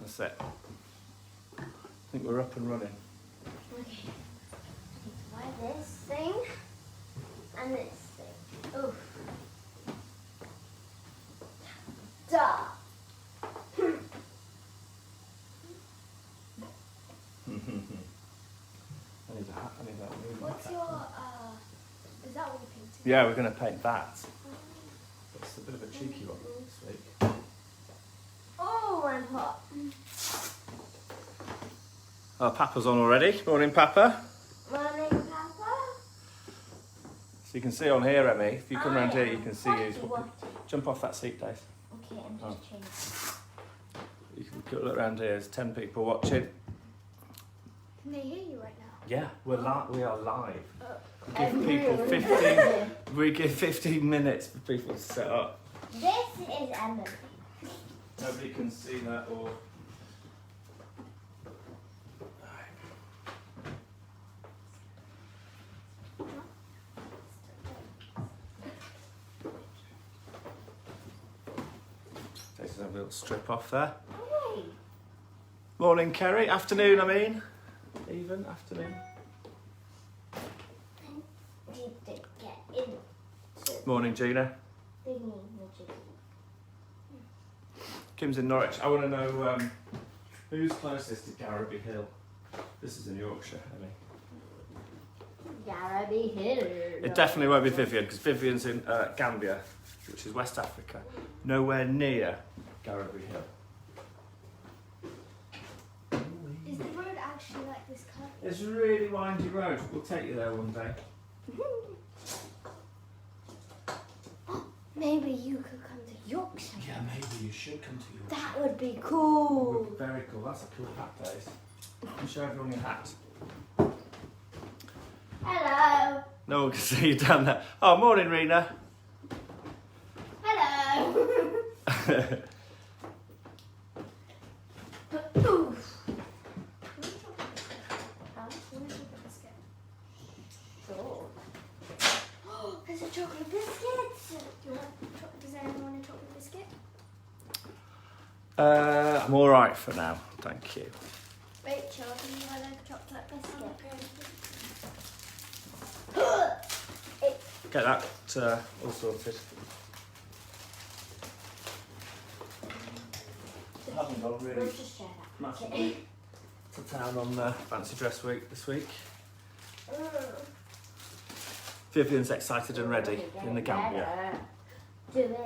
That's it. I think we're up and running. Okay. I need to wear this thing and this thing. Oof. Duh. I need a hat. I need that. What's your, is that what you're painting? Yeah, we're going to paint that. It's a bit of a cheeky one this week. Oh, I'm hot. Oh, Papa's on already. Morning, Papa. Morning, Papa. So you can see on here, Emmy. If you come around here, you can see you. What? Jump off that seat, Dave. Okay, I'm just changing. You can look around here. There's 10 people watching. Can they hear you right now? Yeah, we are live. We give 15 minutes for people to set up. This is Emily. Nobody can see that or. Takes a little strip off there. Hey. Morning, Kerry. Afternoon, I mean. Even afternoon. Need to get into Morning, Gina. thingy, which is Kim's in Norwich. I want to know who's closest to Garrowby Hill. This is in Yorkshire, I mean. Garyvee Hill. It definitely won't be Vivian because Vivian's in Gambia, which is West Africa. Nowhere near Garrowby Hill. Is the road actually like this colour? It's a really windy road. We'll take you there one day. Maybe you could come to Yorkshire. Yeah, maybe you should come to Yorkshire. That would be cool. Very cool. That's a cool hat, Dave. Can show everyone your hat. Hello. No one can see you down there. Oh, morning, Rena. Hello. Oof. Sure. There's a chocolate biscuit. Does anyone want a chocolate biscuit? I'm all right for now, thank you. Rachel, do you want a chocolate biscuit? Get that all sorted. I haven't gone really We'll just share that. massively to town on Fancy Dress Week this week. Vivian's excited and ready in the Gambia. Yummy,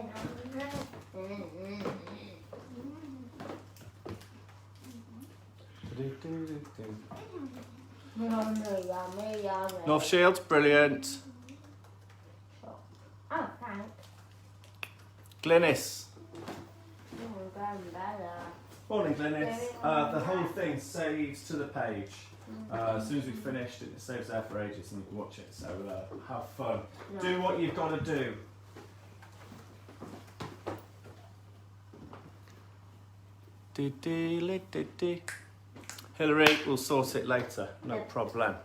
yummy. North Shields, brilliant. Oh, thanks. Glynis. Better. Morning, Glynis. The whole thing saves to the page. As soon as we finished, it saves there for ages and you can watch it. So have fun. No. Do what you've got to do. Hillary, we'll sort it later. No problem.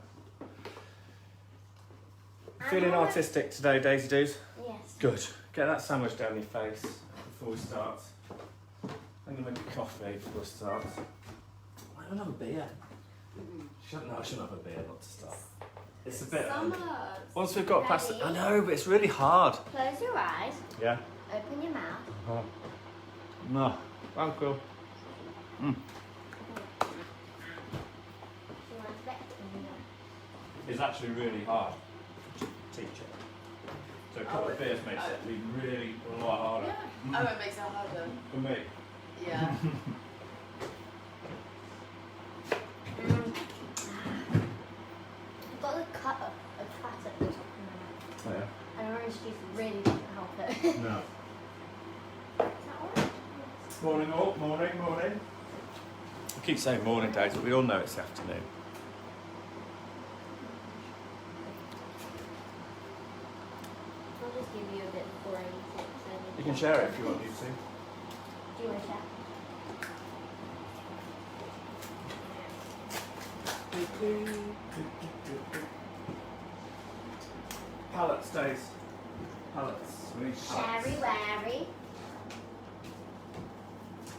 Feeling artistic today, Daisy Doos? Yes. Good. Get that sandwich down your face before we start. I'm going to make a coffee before we start. I don't have a beer. No, I shouldn't have a beer not to start. It's a bit. Once we've got past it, I know, but it's really hard. Close your eyes. Yeah. Open your mouth. Oh. No. Thank you. Do you want a bit? It's actually really hard to teach it. So a couple of beers makes it be really a lot harder. Oh, it makes it harder. For me. Yeah. I've got the cut of fat at the top of my mouth. Oh, yeah. And orange juice really doesn't help it. No. Is that orange? Morning all. Morning, morning. I keep saying morning, Days, but we all know it's the afternoon. I'll just give you a bit of brain. You can share it if you want to. Do you want to share? Pallets, Days. Pallets. We need pallets. Sherry Wary.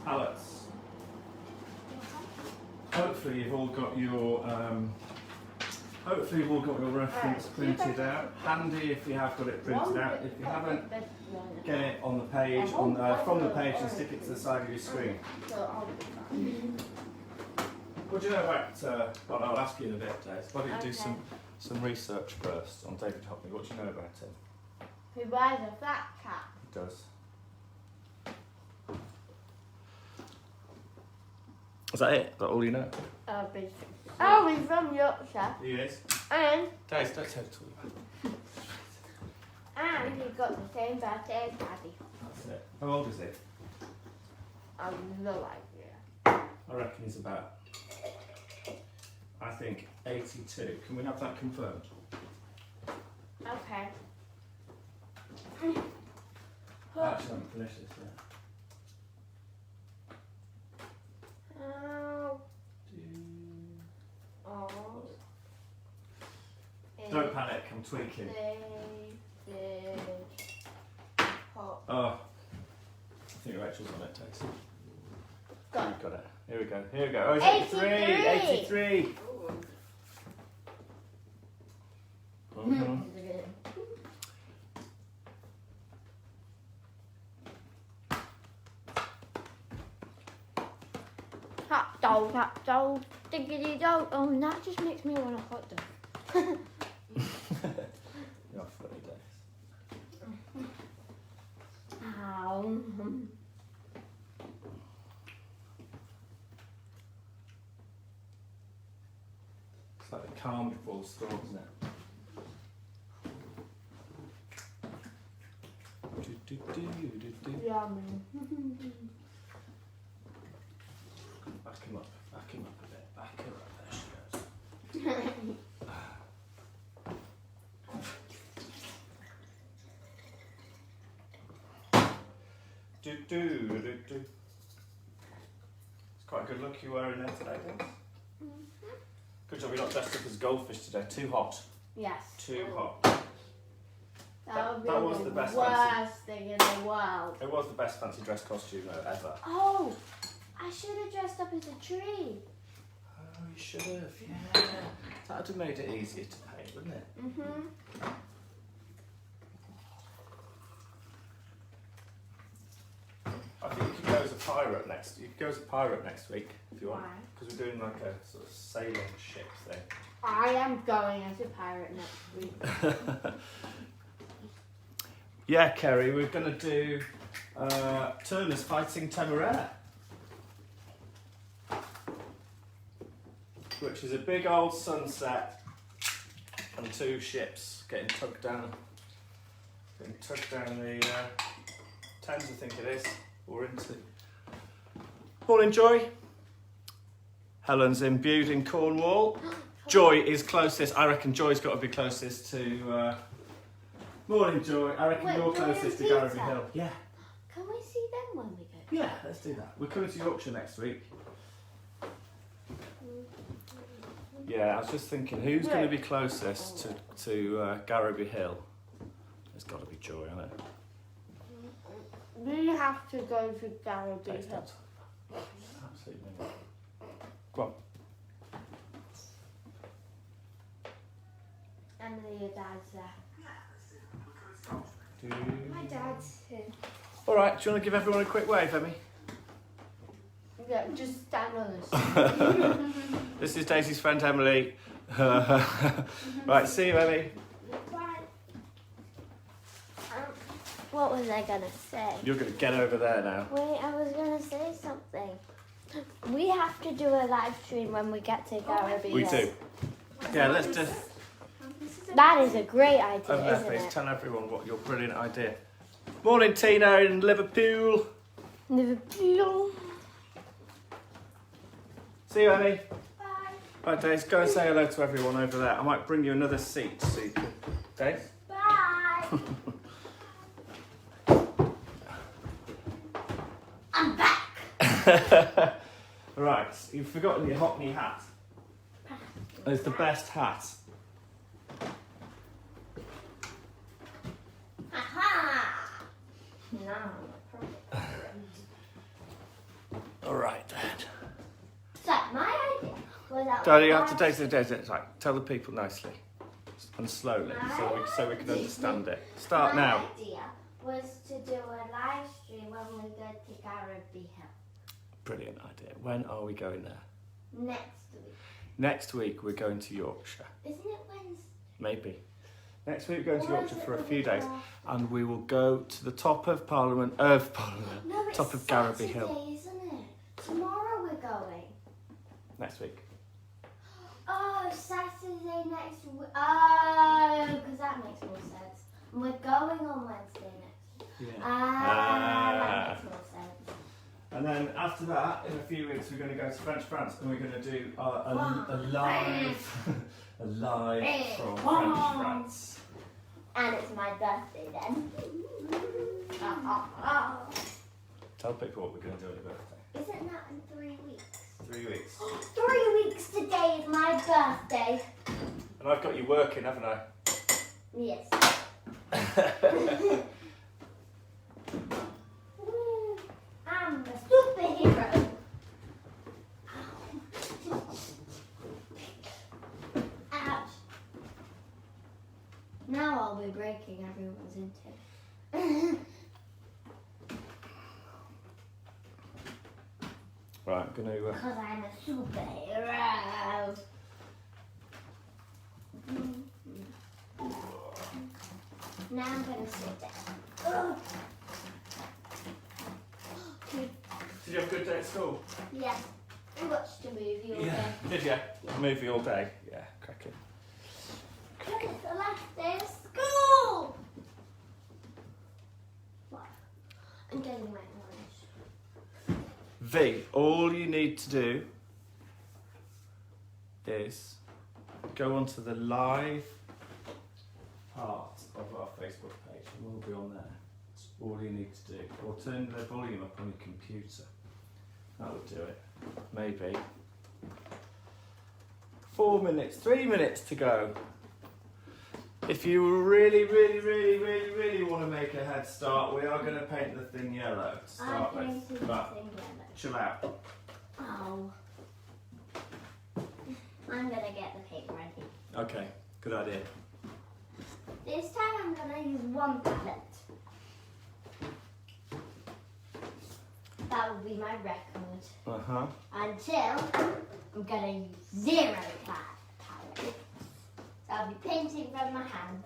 Pallets. hopefully you've all got your reference printed out. Handy if you have got it printed out. If you haven't, get it on the page from the page and stick it to the side of your screen. What do you know about? Well, I'll ask you in a bit, Dave. Why don't you do some research first on David Hockney? What do you know about him? He wears a flat cap. He does. Is that it? Is that all you know? Basically. Oh, he's from Yorkshire. He is. And Dave, don't tell it all about. he got the same birthday as Daddy. That's it. How old is he? I've no idea. I reckon he's about, I think, 82. Can we have that confirmed? Okay. I actually haven't finished this yet. Don't panic, I'm tweaking. Oh, I think Rachel's on it, Tace. You've got it. Here we go. Oh, it's 83! Mm-hmm. Hot dog, diggity dog. Oh, that just makes me want a hot dog. You're funny, Dace. Ow. It's like the calm before the storm, isn't it? Yummy. Back him up a bit. Back her up. There she goes. It's quite a good look you're wearing there today, Dave. Good job you're not dressed up as goldfish today. Too hot. Yes. Too hot. That would be That was the best worst thing in the world. It was the best fancy dress costume ever. Oh, I should have dressed up as a tree. Oh, you should have, yeah. That would have made it easier to paint, wouldn't it? Mm-hmm. I think you could go as a pirate next. You could go as a pirate next week if you want. Why? Because we're doing like a sort of sailing ship thing. I am going as a pirate next week. Yeah, Kerry, we're going to do Turner's fighting Temeraire, which is a big old sunset and two ships getting tugged down the Thames, I think it is, or into. Morning, Joy. Helen's in Bude in Cornwall. Joy is closest. I reckon Joy's got to be closest to. Morning, Joy. I reckon Wait, you're Joy closest to and Garyvee Peter? Hill. Yeah. Can we see them when we go? Yeah, let's do that. We're coming to Yorkshire next week. Yeah, I was just thinking, who's going to be closest to Garrowby Hill? It's got to be Joy, hasn't it? We have to go to Garrowby Thanks, Hill. Dad. Absolutely not. Go on. Emily, your dad's there. My dad's here. All right, do you want to give everyone a quick wave, Emmy? Yeah, just stand on this. This is Daisy's friend Emily. Right, see you, Emmy. Bye. What was I gonna say? You're going to get over there now. Wait, I was gonna say something. We have to do a live stream when we get to Garrowby. We do. Yeah, let's just. That is a great idea, Over there, isn't please. it? Tell everyone what your brilliant idea. Morning, Tina in Liverpool. Liverpool. See you, Emmy. Bye. Right, Dave, go and say hello to everyone over there. I might bring you another seat so you can. Dave? Bye. I'm back. Right, you've forgotten your Hockney hat. It's the best hat. Aha! No. All right, Dad. Is that my idea? Daddy, you have to Daisy. Right, tell the people nicely and slowly, so we can understand it. Start now. My idea was to do a live stream when we go to Garrowby Hill. Brilliant idea. When are we going there? Next week. Next week we're going to Yorkshire. Isn't it Wednesday? Maybe. Next week we're going to Or Yorkshire is it for a the few week days, after? and we will go to the top of Parliament, No, it's top of Garrowby Hill. Saturday, isn't it? Tomorrow we're going. Next week. Oh, Saturday next week. Oh, because that makes more sense. And we're going on Wednesday next week. Yeah. That makes more sense. And then after that, in a few weeks, we're going to go to French France, and we're going to do a live, a live from French France. And it's my birthday then. Tell people what we're going to do on your birthday. Isn't that in 3 weeks? 3 weeks. 3 weeks today is my birthday. And I've got you working, haven't I? Yes. I'm a superhero. Ouch. Now I'll be breaking everyone's into. Right, I'm going to... Because I'm a superhero. Now I'm going to sit down. Did you have a good day at school? Yeah. We watched a movie all day. Did you? Movie all day? Yeah, cracking. Look, it's the last day of school! What? I'm getting my orange. V, all you need to do is go onto the live part of our Facebook page, and we'll be on there. That's all you need to do. Or turn the volume up on your computer. That would do it. Maybe. 4 minutes, 3 minutes to go. If you really want to make a head start, we are going to paint the thing yellow to start I'm with. painting the But thing yellow. chill out. Oh. I'm going to get the paint ready. Okay, good idea. This time I'm going to use one palette. That will be my record. Uh-huh. Until I'm going to use 0 palettes. So I'll be painting from my hands.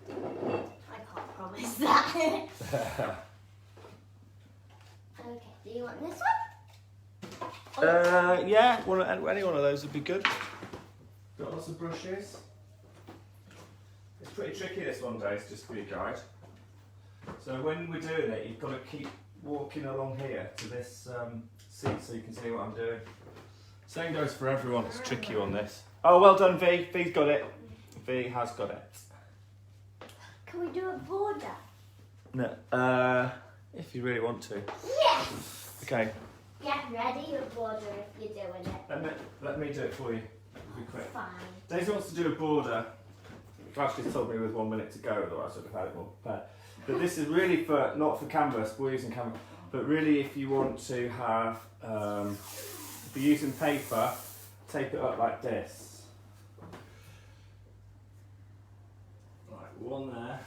I can't promise that. Okay, do you want this one? Yeah, any one of those would be good. Got lots of brushes. It's pretty tricky this one, Dave, just for your guide. So when we're doing it, you've got to keep walking along here to this seat so you can see what I'm doing. Same goes for everyone, it's tricky on this. Oh, well done, V. V's got it. V has got it. Can we do a border? No, if you really want to. Yes! Okay, Get ready your border if you're doing it. let me do it for you. Be quick. Fine. Daisy wants to do a border. Ashley's told me with 1 minute to go, otherwise I would have had it more prepared. But this is really for, not for canvas, we're using canvas, but really if you want to have, if you're using paper, tape it up like this. Right, one there.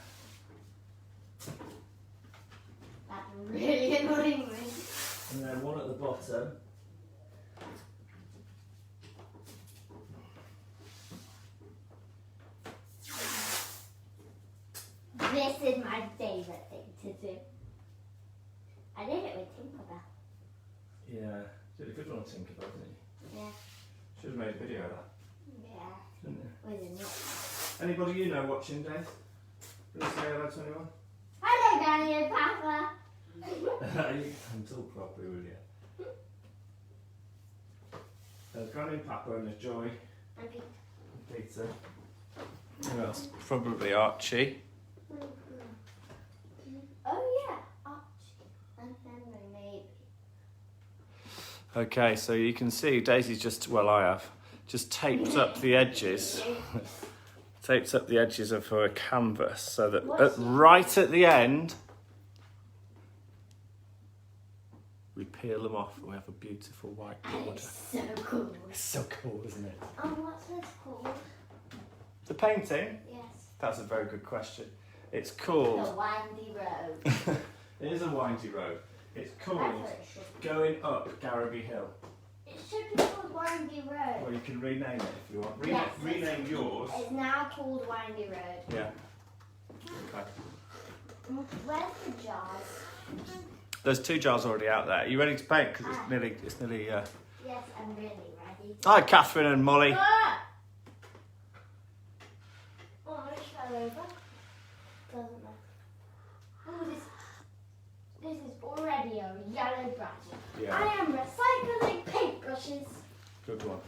That's really annoying me. And then one at the bottom. This is my favourite thing to do. I did it with Tinkerbell. Yeah, did a good one on Tinkerbell, didn't you? Yeah. Should have made a video of that, Yeah. shouldn't you? With a nut. Anybody you know watching, Dave? Gonna say hello to anyone? Hello, Granny and Papa. You can talk properly, will you? There's Granny and Papa and there's Joy And Peter. and Peter. Who else? Probably Archie. Oh yeah, Archie and Henry maybe. Okay, so you can see Daisy's just, well I have, just taped up the edges. Taped up the edges of her canvas so that right at the end, we peel them off. We have a beautiful white And border. it's so cool. It's so cool, isn't it? Oh, what's this called? The painting? Yes. That's a very good question. It's The called... windy road. It is a windy road. It's I called thought it should be. Going Up Garrowby Hill. It should be called Windy Road. Well, you can rename it if you want. Yes, Rename yours. It's now called Windy Road. Yeah. Okay. Where's the jars? There's 2 jars already out there. Are you ready to paint? Because Ah. it's nearly. Yes, I'm really ready. Hi, Catherine and Molly. Ah! Oh, I just fell over. Doesn't matter. Oh, this is already a yellow brush. Yeah. I am recycling paintbrushes. Good one.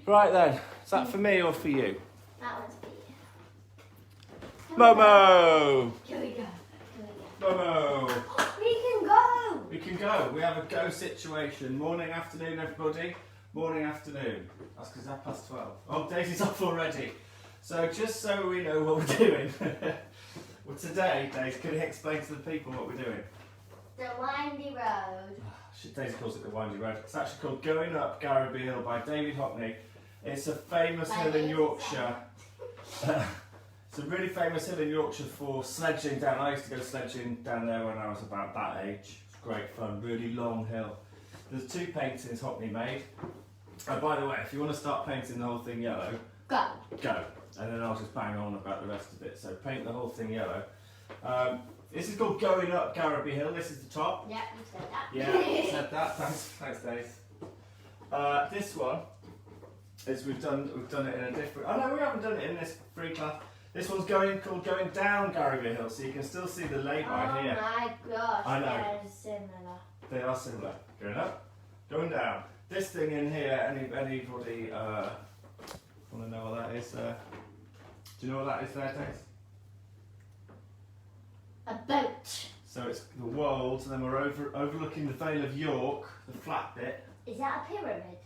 Right then. Is that for me or for you? That one's for you. Momo! Here we go. Here we Momo! go. We can go. We can go. We have a go situation. Morning, afternoon, everybody. Morning, afternoon. That's because it's 12:30. Oh, Daisy's off already. So just so we know what we're doing. Well, today, Daisy, can you explain to the people what we're doing? The windy road. Daisy calls it the windy road. It's actually called Going Up Garrowby Hill by David Hockney. It's a famous hill in Yorkshire. It's a really famous hill in Yorkshire for sledging down. I used to go sledging down there when I was about that age. It's great fun, really long hill. There's 2 paintings Hockney made. And by the way, if you want to start painting the whole thing yellow, Go. go. And then I'll just bang on about the rest of it. So paint the whole thing yellow. This is called Going Up Garrowby Hill. This is the top. Yeah, you said that. Yeah, I said that. Thanks, Dave. This one is we've done it in a different. Oh no, we haven't done it in this free class. This one's called Going Down Garrowby Hill, so you can still see the lay-by here. Oh my gosh, I know. they're similar. They are similar. Going up, going down. This thing in here. Anybody want to know what that is? Do you know what that is there, Dave? A boat. So it's the wold, and then we're overlooking the Vale of York, the flat bit. Is that a pyramid?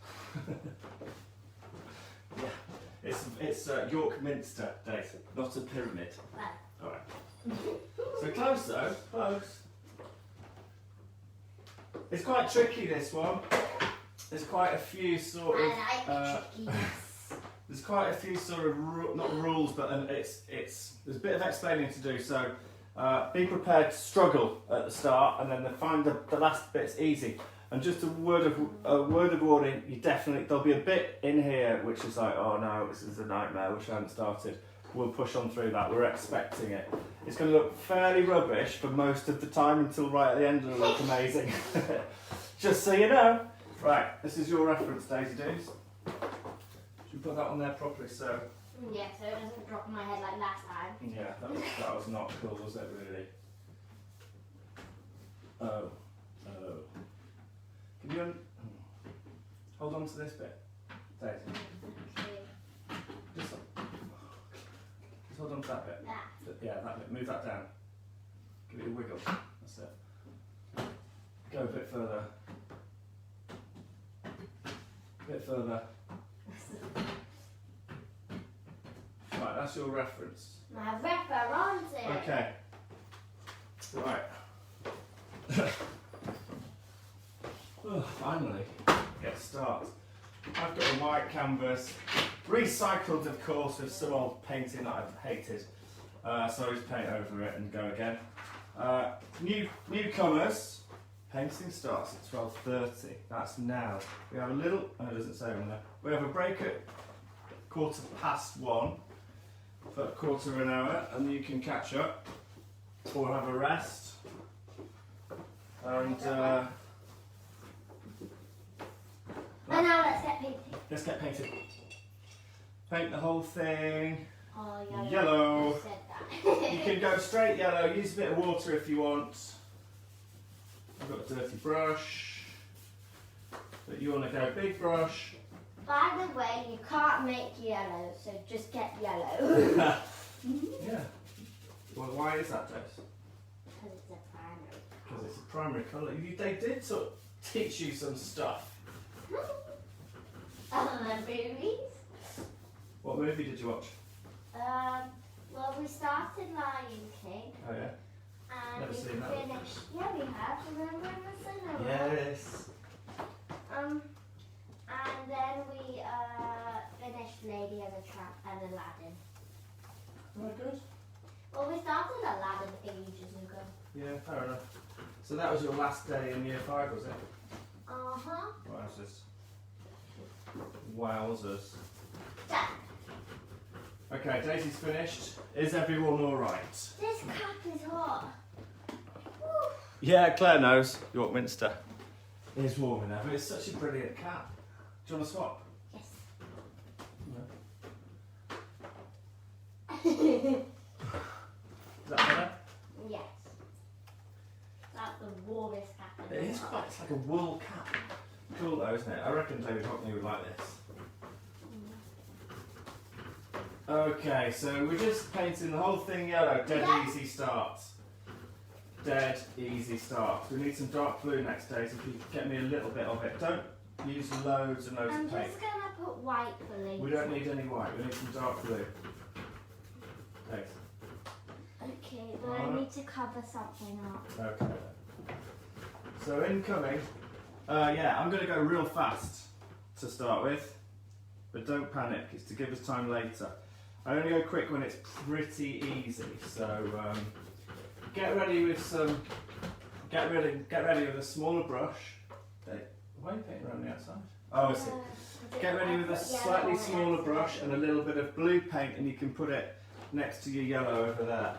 Yeah, it's York Minster, Dave, not a pyramid. Well. All right. So close though, close. It's quite tricky, this one. There's quite a few sort of. I like trickiness. There's quite a few sort of not rules, but there's a bit of explaining to do. So be prepared to struggle at the start, and then find the last bit's easy. And just a word of warning: there'll be a bit in here which is like, oh no, this is a nightmare, which I haven't started. We'll push on through that. We're expecting it. It's going to look fairly rubbish for most of the time until right at the end it'll look amazing. Just so you know. Right, this is your reference, Daisy Doos. Should we put that on there properly? So. Yeah, so it doesn't drop on my head like last time. Yeah, that was not cool, was it really? Oh. Can you hold on to this bit, Daisy? Okay. Just hold on to that bit. That. Yeah, that bit. Move that down. Give it a wiggle. That's it. Go a bit further. A bit further. Right, that's your reference. My reference. Okay. Right. Oh, finally, get started. I've got a white canvas, recycled of course with some old painting that I've hated. So I just paint over it and go again. Newcomers, painting starts at 12:30. That's now. We have a little. Oh, it doesn't say on there. We have a break at 1:15 for a quarter of an hour, and you can catch up or have a rest. And And now let's get painting. let's get painted. Paint the whole thing. Oh, yeah. Yellow. You said that. You can go straight yellow, use a bit of water if you want. I've got a dirty brush. But you want to go big brush. By the way, you can't make yellow, so just get yellow. Yeah. Well, why is that, Jess? Because it's a primary. Because it's a primary colour. They did sort of teach you some stuff. Movies? What movie did you watch? Well, we started Lion King, Oh yeah. And Never we seen that finished. Yeah, we have. Remember in the cinema? Yes. And then we finished Lady and the Tramp and Aladdin. Very good. Well, we started Aladdin ages ago. Yeah, fair enough. So that was your last day in year 5, was it? Uh-huh. Wowzers. Dad, Okay, Daisy's finished. Is everyone alright? this cup is hot. Woo. Yeah, Claire knows. York Minster. It is warm enough, but it's such a brilliant cap. Do you want to swap? Yes. No. Is that better? Yes. That's the warmest cap in the It is world. quite, it's like a wool cap. Cool though, isn't it? I reckon David Hockney would like this. Okay, so we're just painting the whole thing yellow. Dead easy start. Dead easy start. We need some dark blue next day, so if you can get me a little bit of it. Don't use loads and loads I'm of paint. just gonna put white for later. We don't need any white, we need some dark blue. Thanks. Okay, but I need to cover something up. Okay. So incoming, yeah, I'm going to go real fast to start with, but don't panic, it's to give us time later. I only go quick when it's pretty easy, so get ready with a smaller brush. Why are you painting around the outside? Oh, I see. Get ready with a slightly smaller brush and a little bit of blue paint, and you can put it next to your yellow over there.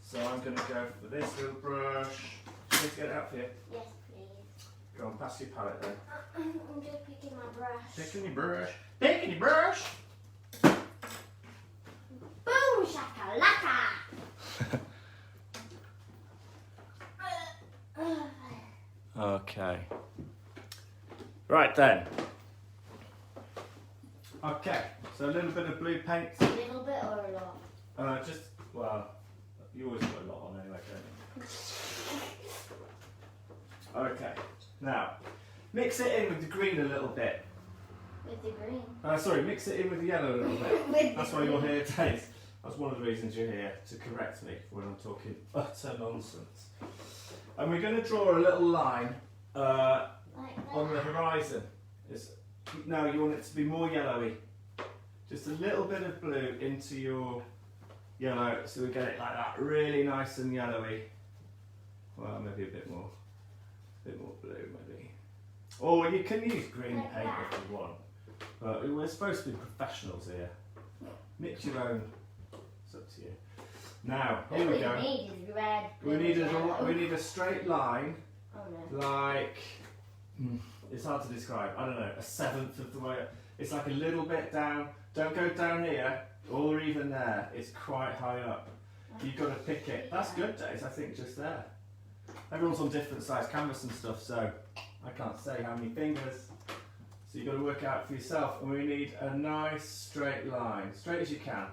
So I'm going to go for this little brush. Do you need to get it out for you? Yes, please. Go on, pass your palette then. I'm just picking my brush. Picking your brush. Picking your brush! Boom shakalaka! Okay. Right then. Okay, so a little bit of blue paint. A little bit or a lot? Just, well, you always put a lot on anyway, don't you? Okay, now, mix it in with the green a little bit. With the green. Sorry, mix it in with the yellow a little bit. That's why you're here, Dave. That's one of the reasons you're here, to correct me when I'm talking utter nonsense. And we're going to draw a little line on the horizon. Now you want it to be more yellowy. Just a little bit of blue into your yellow, so we get it like that, really nice and yellowy. Well, maybe a bit more blue, maybe. Or you can use green paint if you want. But we're supposed to be professionals here. Mix your own. It's up to you. Now, here we go. What we need is red. We need a straight line, Oh no. like, it's hard to describe, I don't know, a seventh of the way up. It's like a little bit down. Don't go down here, or even there. It's quite high up. You've got to pick it. That's good, Days, I think, just there. Everyone's on different size canvas and stuff, so I can't say how many fingers. So you've got to work it out for yourself. And we need a nice straight line, straight as you can.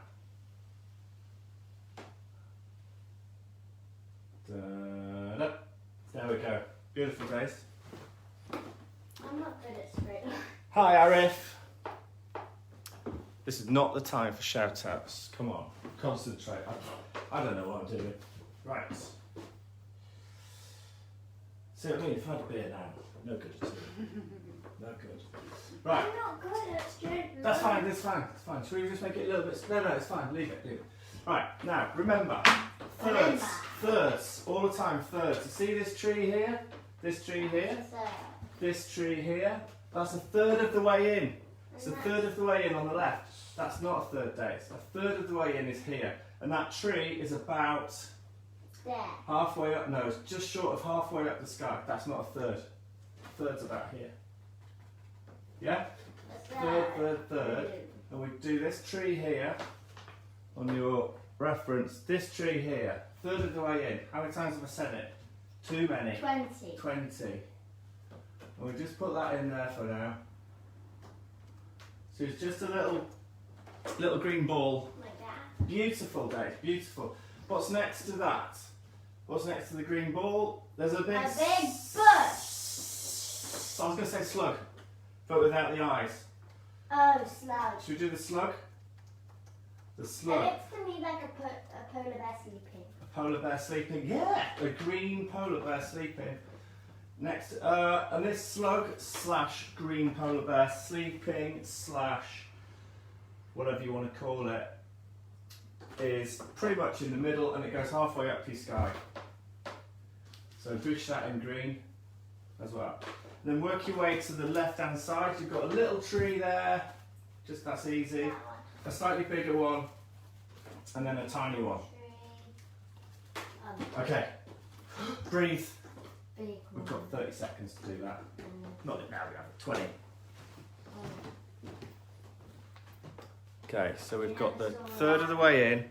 Da-da. There we go. Beautiful, Days. I'm not good at straight line. Hi, Arif. This is not the time for shout outs. Come on, concentrate. I don't know what I'm doing. Right. See what I mean? If I had a beer now, no good at all. No good. Right. I'm not good at straight line. That's fine, it's fine. Should we just make it a little bit... No, it's fine. Leave it. Right, now, remember. Thirds. All the time, thirds. You see this tree here? This tree here? This tree here? That's a third of the way in. It's a third of the way in on the left. That's not a third day. A third of the way in is here. And that tree is about there. halfway up. No, it's just short of halfway up the sky. That's not a third. Third's about here. Yeah? Third. And we do this tree here on your reference. This tree here. Third of the way in. How many times have I said it? Too many. 20. And we just put that in there for now. So it's just a little green ball. Like that. Beautiful, Dave, beautiful. What's next to that? What's next to the green ball? There's a big bush. I was going to say slug, but without the eyes. Oh, slug. Should we do the slug? The It slug. looks to me like a polar bear sleeping. A polar bear sleeping. Yeah, a green polar bear sleeping. Next, and this slug / green polar bear sleeping / whatever you want to call it is pretty much in the middle, and it goes halfway up your sky. So bush that in green as well. And then work your way to the left hand side. You've got a little tree there, just that's easy. A slightly bigger one, and then a tiny one. Okay, breathe. We've got 30 seconds to do that. Not now, we have 20. Okay, so we've got the third of the way in,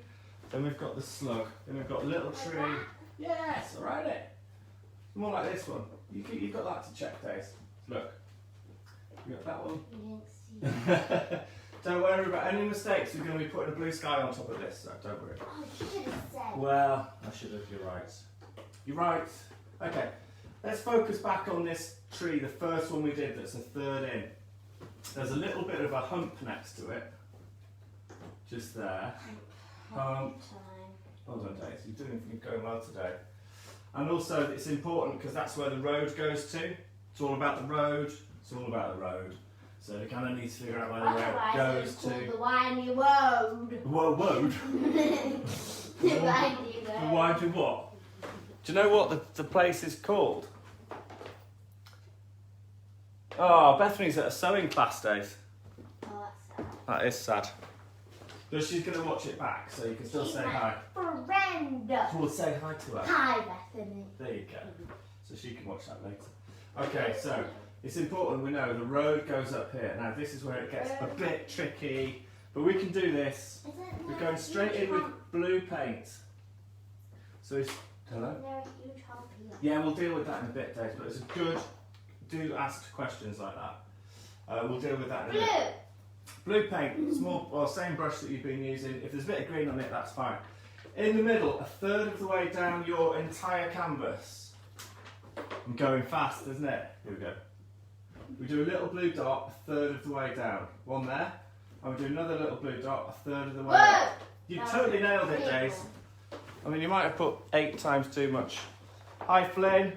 then we've got the slug, then we've got a little tree. Yes, alrighty. More like this one. You've got that to check, Days. Look. You got that one? Don't worry about any mistakes. We're going to be putting a blue sky on top of this, so don't worry. Oh, you should have said. Well, I should have, you're right. You're right. Okay, let's focus back on this tree, the first one we did that's a third in. There's a little bit of a hump next to it. Just there. Hold on, Daisy, you're going well today. And also, it's important because that's where the road goes to. It's all about the road. It's all about the road. So you kind of need to figure out where the road goes to. The windy road. Road? The windy road. The windy what? Do you know what the place is called? Oh, Bethany's at a sewing class, Days. Oh, that's sad. That is sad. But she's going to watch it back, so you can still say hi. Friend. We'll say hi to her. Hi, Bethany. There you go. So she can watch that later. Okay, so it's important we know the road goes up here. Now this is where it gets a bit tricky, but we can do this. We're going straight in with blue paint. So it's, hello? Is there a huge hole here? Yeah, we'll deal with that in a bit, Dave, but it's a good, do ask questions like that. We'll deal with that in a bit. Blue paint, small, well, same brush that you've been using. If there's a bit of green on it, that's fine. In the middle, a third of the way down your entire canvas. I'm going fast, isn't it? Here we go. We do a little blue dot, a third of the way down. One there. And we do another little blue dot, a third of the way down. You totally nailed it, Days. I mean, you might have put 8 times too much high flame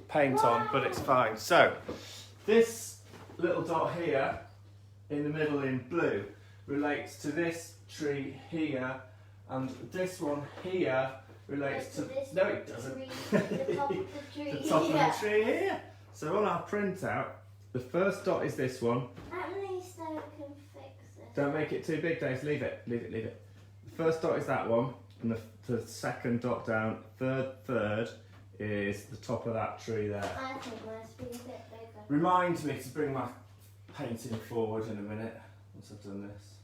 paint on, but it's fine. So, this little dot here, in the middle in blue, relates to this tree here, and this one here relates to no, it doesn't. The top of the tree. The top of the tree here. So on our printout, the first dot is this one. At least I can fix it. Don't make it too big, Days. Leave it. Leave it. Leave it. The first dot is that one, and the second dot down, third is the top of that tree there. I think mine's be a bit bigger. Remind me to bring my painting forward in a minute once I've done this.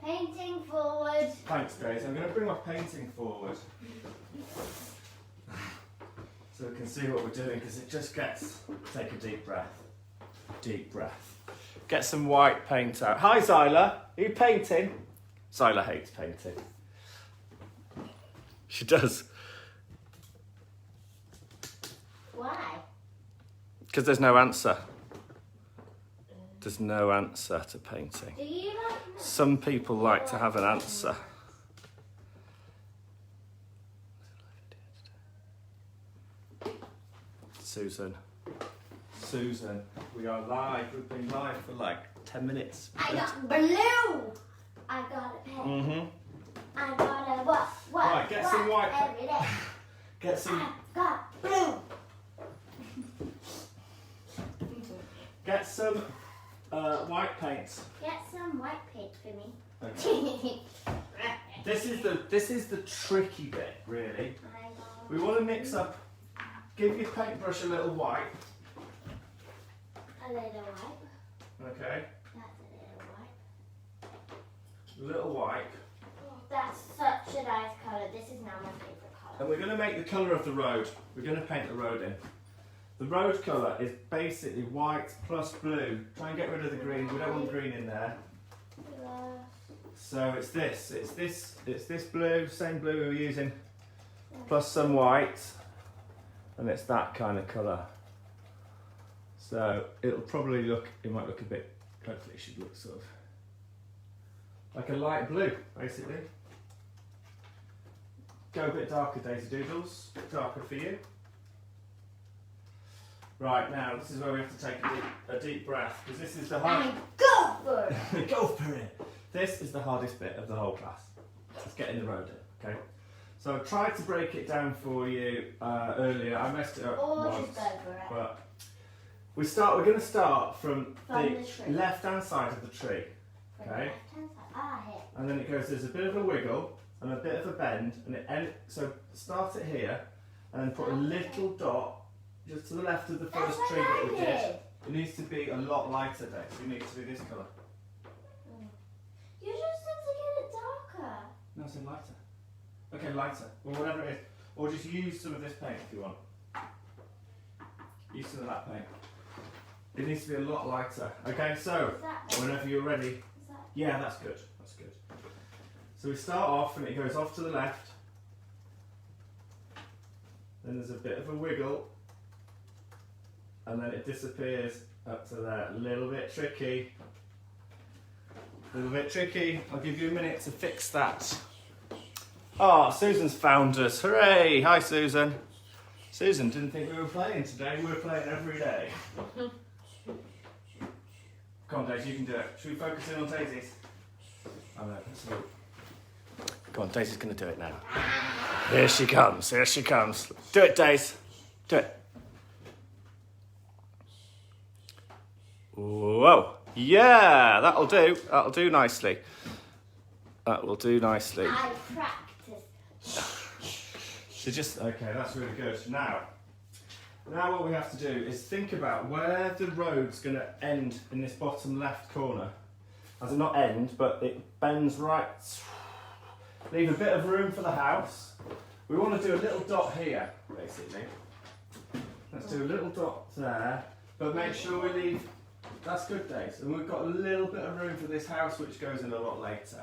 Painting forward. Thanks, Daisy. I'm going to bring my painting forward so we can see what we're doing, because it just gets. Take a deep breath. Deep breath. Get some white paint out. Hi, Zyla. Are you painting? Zyla hates painting. She does. Why? Because there's no answer. There's no answer to painting. Do you like Some people like to have an answer. Susan, we are live. We've been live for like 10 minutes. I got blue. I got a pen. Mm-hmm. I got a what? Right, get some white. Every day. Get some. I got blue. Get some white paint. Get some white paint for me. Okay. This is the tricky bit, really. We want to mix up. Give your paintbrush a little wipe. A little wipe. Okay. That's a little wipe. Little wipe. Oh, that's such a nice colour. This is now my favourite colour. And we're going to make the colour of the road. We're going to paint the road in. The road colour is basically white plus blue. Try and get rid of the green. We don't want green in there. So it's this blue, same blue we were using, plus some white, and it's that kind of colour. So it'll probably look, it might look a bit, hopefully it should look sort of like a light blue, basically. go a bit darker, Daisy Doodles. A bit darker for you. Right, now this is where we have to take a deep breath, because this is the hardest. Go for it! Go for it! This is the hardest bit of the whole class. Let's get in the road, okay? So I tried to break it down for you earlier. I messed it up Or once, just go for it. but we're going to start from From the the tree. left-hand side of the tree, From the okay? left-hand side. Ah, here. And then it goes. There's a bit of a wiggle and a bit of a bend, and so start it here, and then put a little dot just to the left of the That's first what tree that I we did. did. It needs to be a lot lighter, Dave. So you need to be this colour. You just said to get it darker. No, I said lighter. Okay, lighter. Or whatever it is. Or just use some of this paint if you want. Use some of that paint. It needs to be a lot lighter. Okay, so Is that whenever you're ready. Is that Yeah, that's good. That's good. So we start off and it goes off to the left. Then there's a bit of a wiggle. And then it disappears up to there. A little bit tricky. A little bit tricky. I'll give you a minute to fix that. Oh, Susan's found us. Hooray! Hi, Susan. Susan didn't think we were playing today. We were playing every day. Come on, Daisy, you can do it. Should we focus in on Daisy's? Oh, no, that's not. Come on, Daisy's going to do it now. Here she comes. Here she comes. Do it, Daisy. Do it. Whoa. Yeah, that'll do. That'll do nicely. That will do nicely. I practiced. So just, okay, that's really good. Now what we have to do is think about where the road's going to end in this bottom left corner. As in not end, but it bends right. Leave a bit of room for the house. We want to do a little dot here, basically. Let's do a little dot there, but make sure we leave. That's good, Dave. And we've got a little bit of room for this house, which goes in a lot later.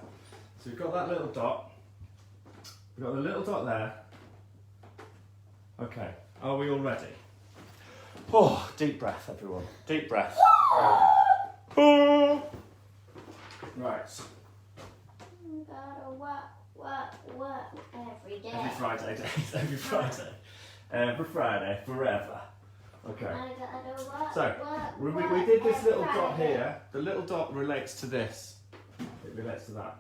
So we've got that little dot. We've got the little dot there. Okay, are we all ready? Oh, deep breath, everyone. Deep breath. Oh. Right. Gotta work every day. Every Friday, Dave. Every Friday. Every Friday, forever. Okay. I gotta work, So, we did this little dot here. The little dot relates to this. It relates to that.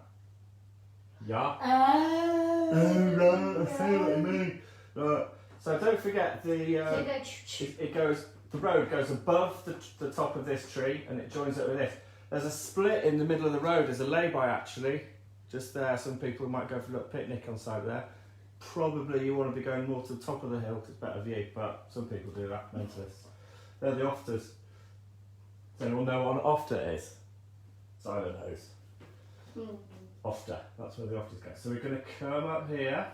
Yeah? Oh, right, I see what you mean. Right. So don't forget so you go it goes, the road goes above the top of this tree and it joins up with this. There's a split in the middle of the road. There's a lay-by actually, just there. Some people might go for a little picnic on the side of there. Probably you want to be going more to the top of the hill because it's better view, but some people do that, mentalists. They're the ofters. Does anyone know what an ofter is? Simon knows. Ofter, that's where the ofters go. So we're going to come up here,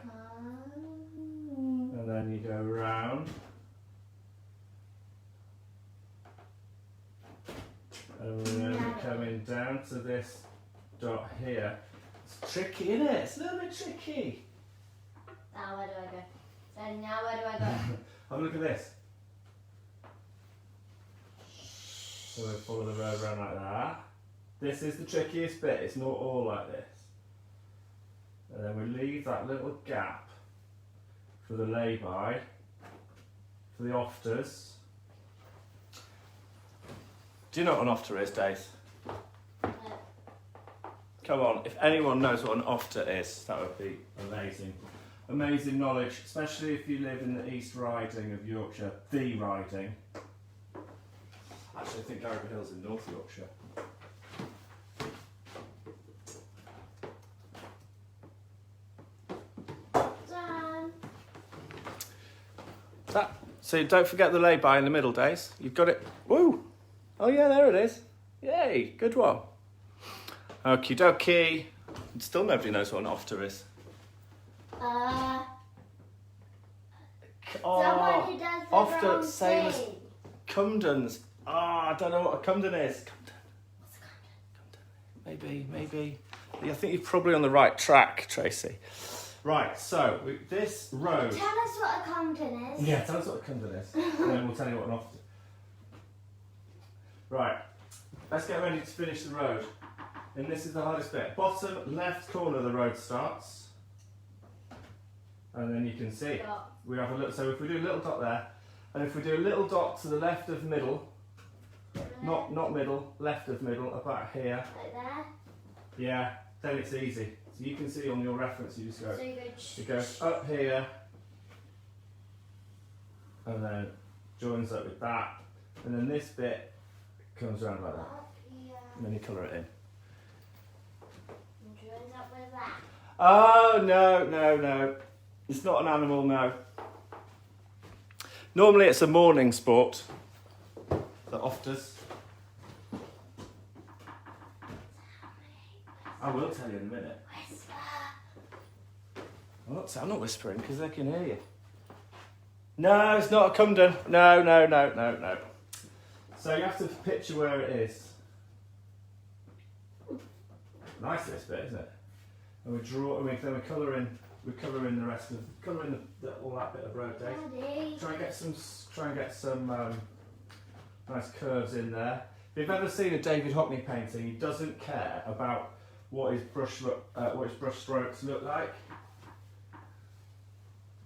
and then you go round. And then we're coming down to this dot here. It's tricky, isn't it? It's a little bit tricky. Now where do I go? So now where do I go? Have a look at this. So we follow the road around like that. This is the trickiest bit, it's not all like this. And then we leave that little gap for the lay-by, for the ofters. Do you know what an ofter is, Dave? Come on, if anyone knows what an ofter is, that would be amazing. Amazing knowledge, especially if you live in the East Riding of Yorkshire, the Riding. Actually, I think Garyvee Hill's in North Yorkshire. Done. So don't forget the lay-by in the middle, Days. You've got it. Woo! Oh yeah, there it is. Yay, good one. Okie dokie. Still nobody knows what an ofter is. Someone who does the ofter, wrong same as thing. Cumdens. I don't know what a Cumden is. What's a Cumden. Maybe. I think you're probably on the right track, Tracy. Right, so this road. Tell us what a Compton is. Yeah, tell us what a Cumden is, and then we'll tell you what an ofter. Right, let's get ready to finish the road. And this is the hardest bit. Bottom left corner of the road starts. And then you can see Dot. we have a little. So if we do a little dot there, and if we do a little dot to the left of middle, not middle, left of middle, about here. Like there. Yeah, then it's easy. So you can see on your reference, you just go. So It goes up here, and then joins up with that, and then this bit comes around like that, up here. and then you colour it in. And joins up with that. Oh no! It's not an animal, no. Normally it's a morning sport. The ofters. I will tell you in a minute. Whisper. I'm not whispering because they can hear you. No, it's not a Cumden. No. So you have to picture where it is. Nice this bit, isn't it? And we draw, and then we colour in the rest of, colour in all that bit of road, Dave. Daddy. Try and get some nice curves in there. If you've ever seen a David Hockney painting, he doesn't care about what his brush strokes look like.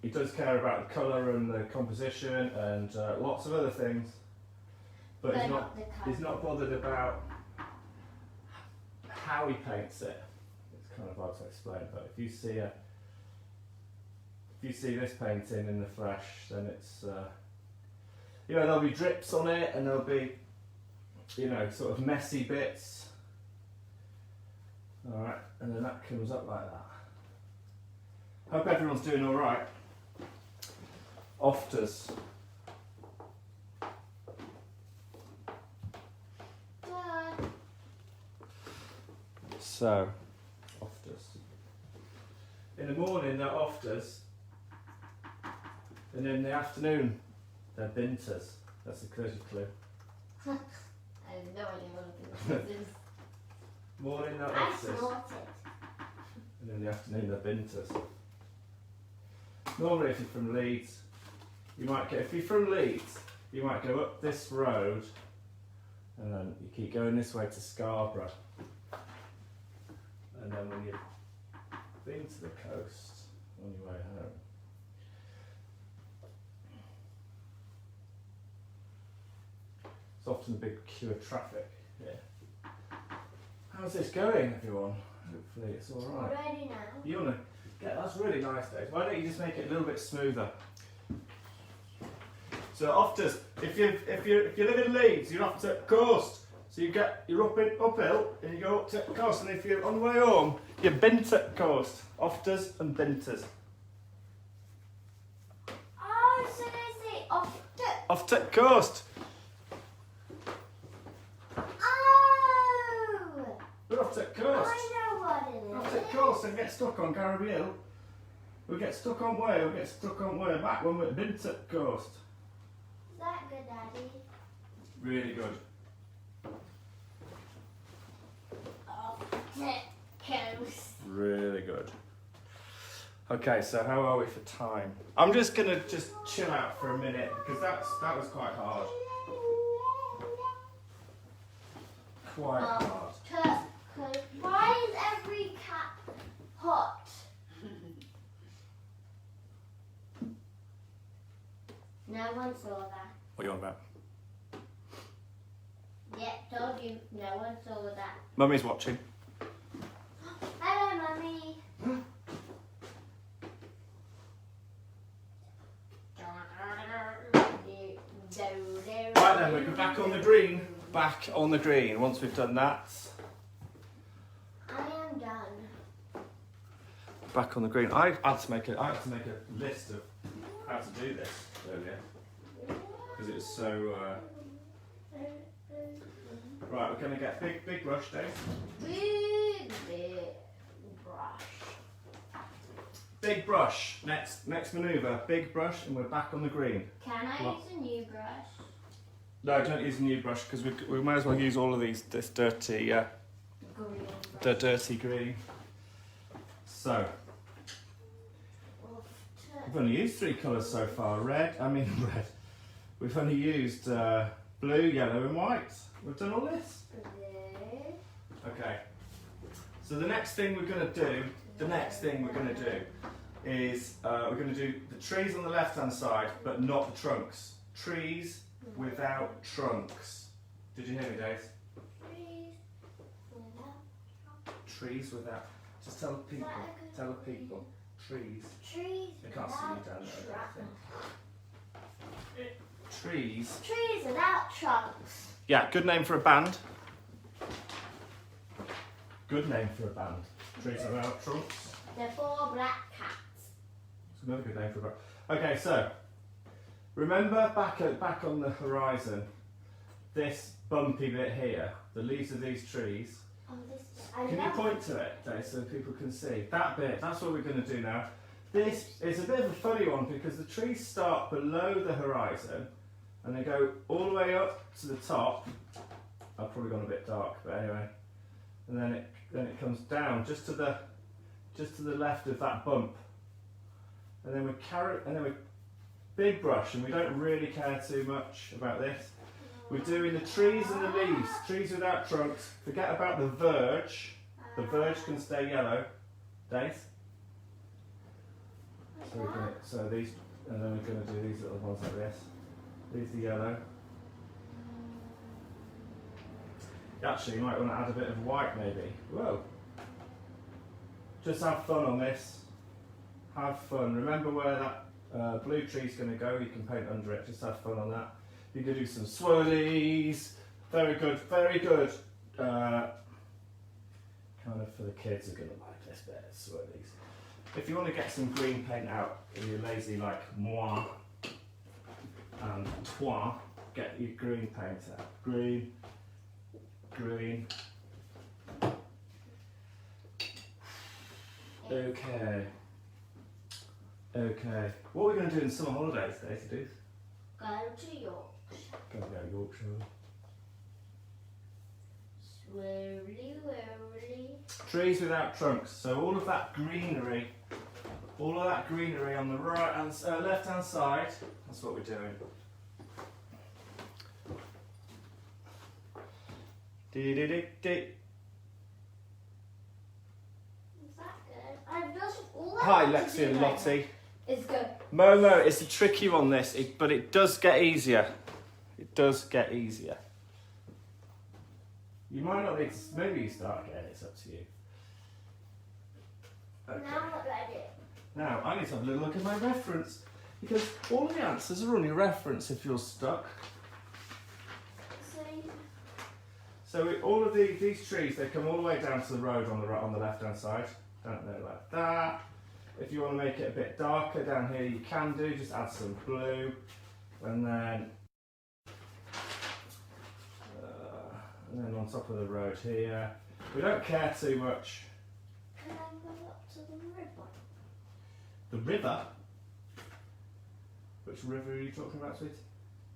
He does care about the colour and the composition and lots of other things, but he's not bothered about how he paints it. It's kind of hard to explain, but if you see this painting in the flesh, then it's there'll be drips on it, and there'll be sort of messy bits. All right, and then that comes up like that. Hope everyone's doing all right. Ofters. So, ofters. In the morning they're ofters, and in the afternoon they're binters. That's a clue. I have no idea what it is. Morning they're I ofters, snorted. and in the afternoon they're binters. Normally, if you're from Leeds, you might go up this road, and then you keep going this way to Scarborough, and then when you've been to the coast on your way home, it's often a big queue of traffic here. How's this going, everyone? Hopefully it's all right. What do I do now? You wanna get, that's really nice, Dave. Why don't you just make it a little bit smoother? So ofters, if you live in Leeds, you're up to coast. So you're uphill and you go up to coast, and if you're on the way home, you're bint at coast. Ofters and binters. Oh, so they say Off to coast. Oh! We're off to coast. I know what it is. Off to coast and get stuck on Garrowby Hill. We get stuck on way back when we're bint at coast. Is that good, Daddy? Really good. Oh, coast. Really good. Okay, so how are we for time? I'm just gonna chill out for a minute because that was quite hard. Quite hard. Why is every cat hot? No one saw that. What are you on about? Yeah, told you. No one saw that. Mummy's watching. Hello, Mummy. Right then, we're back on the green. Back on the green. Once we've done that, I am done. back on the green. I had to make a list of how to do this earlier because it was so. Right, we're gonna get big brush, Dave. Big brush. Big brush. Next manoeuvre. Big brush, and we're back on the green. Can I What? use a new brush? No, don't use a new brush because we might as well use all of this dirty, Green the brush. dirty green. So we've only used 3 colours so far. Red. We've only used blue, yellow, and white. We've done all this. Okay. So the next thing we're gonna do is we're going to do the trees on the left-hand side, but not the trunks. Trees without trunks. Did you hear me, Dave? Trees without. Just tell people. Tell the people. Trees. Trees. They can't see you down there. I don't think. Trees. Trees without trunks. Yeah, good name for a band. Good name for a band. Trees without trunks. The 4 black cats. It's another good name for a band. Okay, so remember back on the horizon, this bumpy bit here, the leaves of these trees. Oh, this. Can you point to it, Dave, so people can see? That bit, that's what we're going to do now. This is a bit of a funny one because the trees start below the horizon and they go all the way up to the top. I've probably gone a bit dark, but anyway. And then it comes down just to the left of that bump. And then we big brush, and we don't really care too much about this. We're doing the trees and the leaves, trees without trunks. Forget about the verge. The verge can stay yellow. Dave? So these, and then we're going to do these little ones like this. These are yellow. Actually, you might want to add a bit of white maybe. Whoa. Just have fun on this. Have fun. Remember where that blue tree's going to go. You can paint under it. Just have fun on that. You can do some swirlies. Very good, very good. Kind of for the kids who are going to like this bit, swirlies. If you want to get some green paint out, and you're lazy like moi and toi, get your green paint out. Green, green. Okay. Okay. What are we going to do in summer holidays, Daisy? Go to Yorkshire. Gonna go to Yorkshire. Swirly, whirly. Trees without trunks. So all of that greenery on the right and left hand side. That's what we're doing. Is that good? I've just all I Hi, want to Lexi do and right Lottie. now is go. Momo, it's a tricky one this, but it does get easier. It does get easier. You might not need to, maybe you start again, it's up to you. Okay. Now what do I do? Now, I need to have a little look at my reference, because all of the answers are on your reference if you're stuck. So all of these trees, they come all the way down to the road on the left-hand side. Don't they, like that. If you want to make it a bit darker down here, you can do. Just add some blue, and then on top of the road here. We don't care too much. Can I go up to the river? The river? Which river are you talking about, sweet?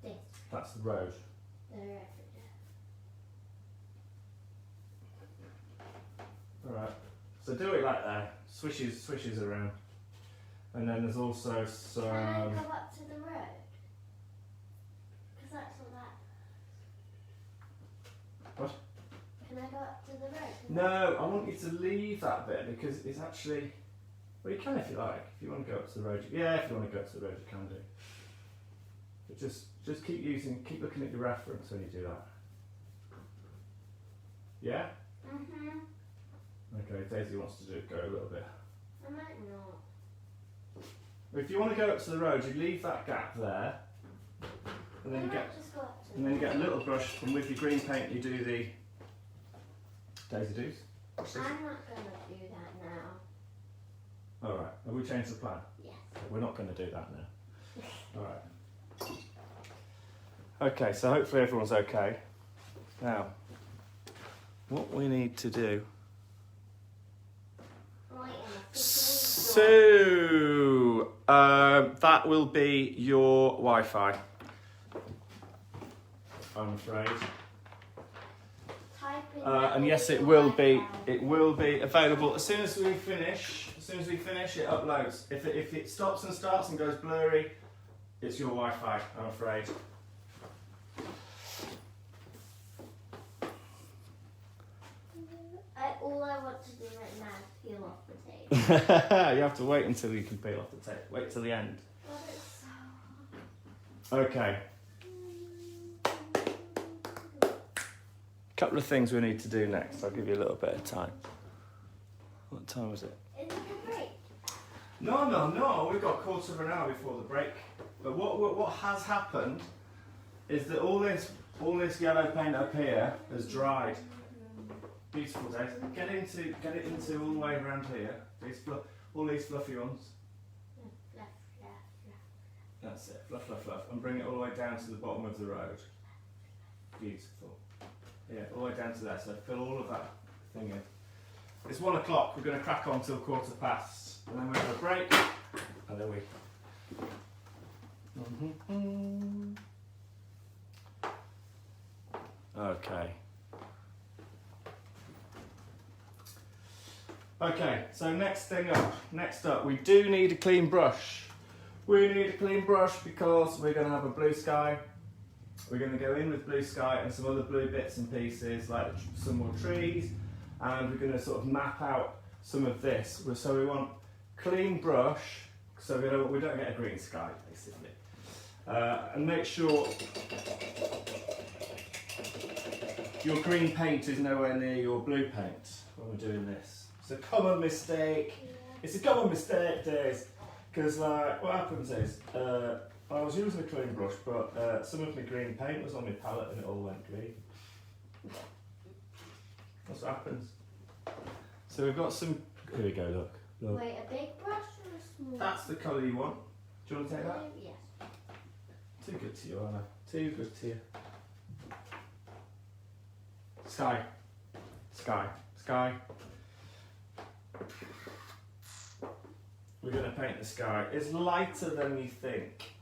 This. That's the road. The river. Alright, so do it like that. Swishes around. And then there's also some... Can I go up to the road? Because that's all that. What? Can I go up to the road? No, I want you to leave that bit because it's actually... Well, you can if you like. If you want to go up to the road, yeah, if you want to go up to the road, you can do. But just keep looking at your reference when you do that. Yeah? Mhm. Okay, Daisy wants to go a little bit. I might not. If you want to go up to the road, you leave that gap there, and then Just go up to you get a little brush, and with your green paint, you do the Daisy doos. Watch this. I'm not going to do that now. All right, have we changed the plan? Yes. We're not going to do that now. All right. Okay, so hopefully everyone's okay. Now, what we need to do. So, that will be your Wi-Fi, I'm afraid. And yes, it will be available as soon as we finish. As soon as we finish, it uploads. If it stops and starts and goes blurry, it's your Wi-Fi, I'm afraid. All I want to do right now is peel off the tape. tape. You have to wait until you can peel off the tape. Wait till the end. But it's so hard. Okay. Couple of things we need to do next. I'll give you a little bit of time. What time was it? Is it a break? No. We've got a quarter of an hour before the break. But what has happened is that all this yellow paint up here has dried. Beautiful days. Get it into all the way around here. All these fluffy ones. Fluff. That's it. Fluff. And bring it all the way down to the bottom of the road. Beautiful. Yeah, all the way down to there. So fill all of that thing in. It's 1 o'clock. We're going to crack on till 1:15, and then we have a break, and then we. Okay. Okay. So next up, we do need a clean brush. We need a clean brush because we're going to have a blue sky. We're going to go in with blue sky and some other blue bits and pieces, like some more trees, and we're going to sort of map out some of this. So we want clean brush, so we don't get a green sky, basically. And make sure your green paint is nowhere near your blue paint when we're doing this. It's a common mistake. It's a common mistake, Days, because what happens is, I was using a clean brush, but some of my green paint was on my palette and it all went green. That's what happens. So we've got some. Here we go. Look. Wait, a big brush or a small? That's the colour you want. Do you want to take that? Yes. Too good to you, aren't I? Too good to you. Sky. We're going to paint the sky. It's lighter than you think.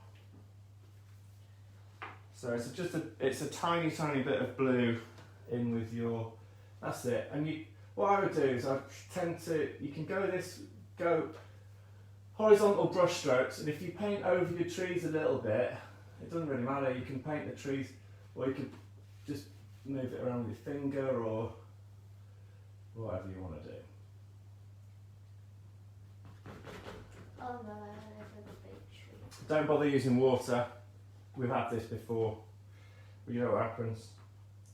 So it's a tiny bit of blue in with your. That's it. And what I would do is you can go horizontal brush strokes, and if you paint over your trees a little bit, it doesn't really matter. You can paint the trees, or you can just move it around with your finger or whatever you want to do. Oh no, there's a big tree. Don't bother using water. We've had this before. You know what happens.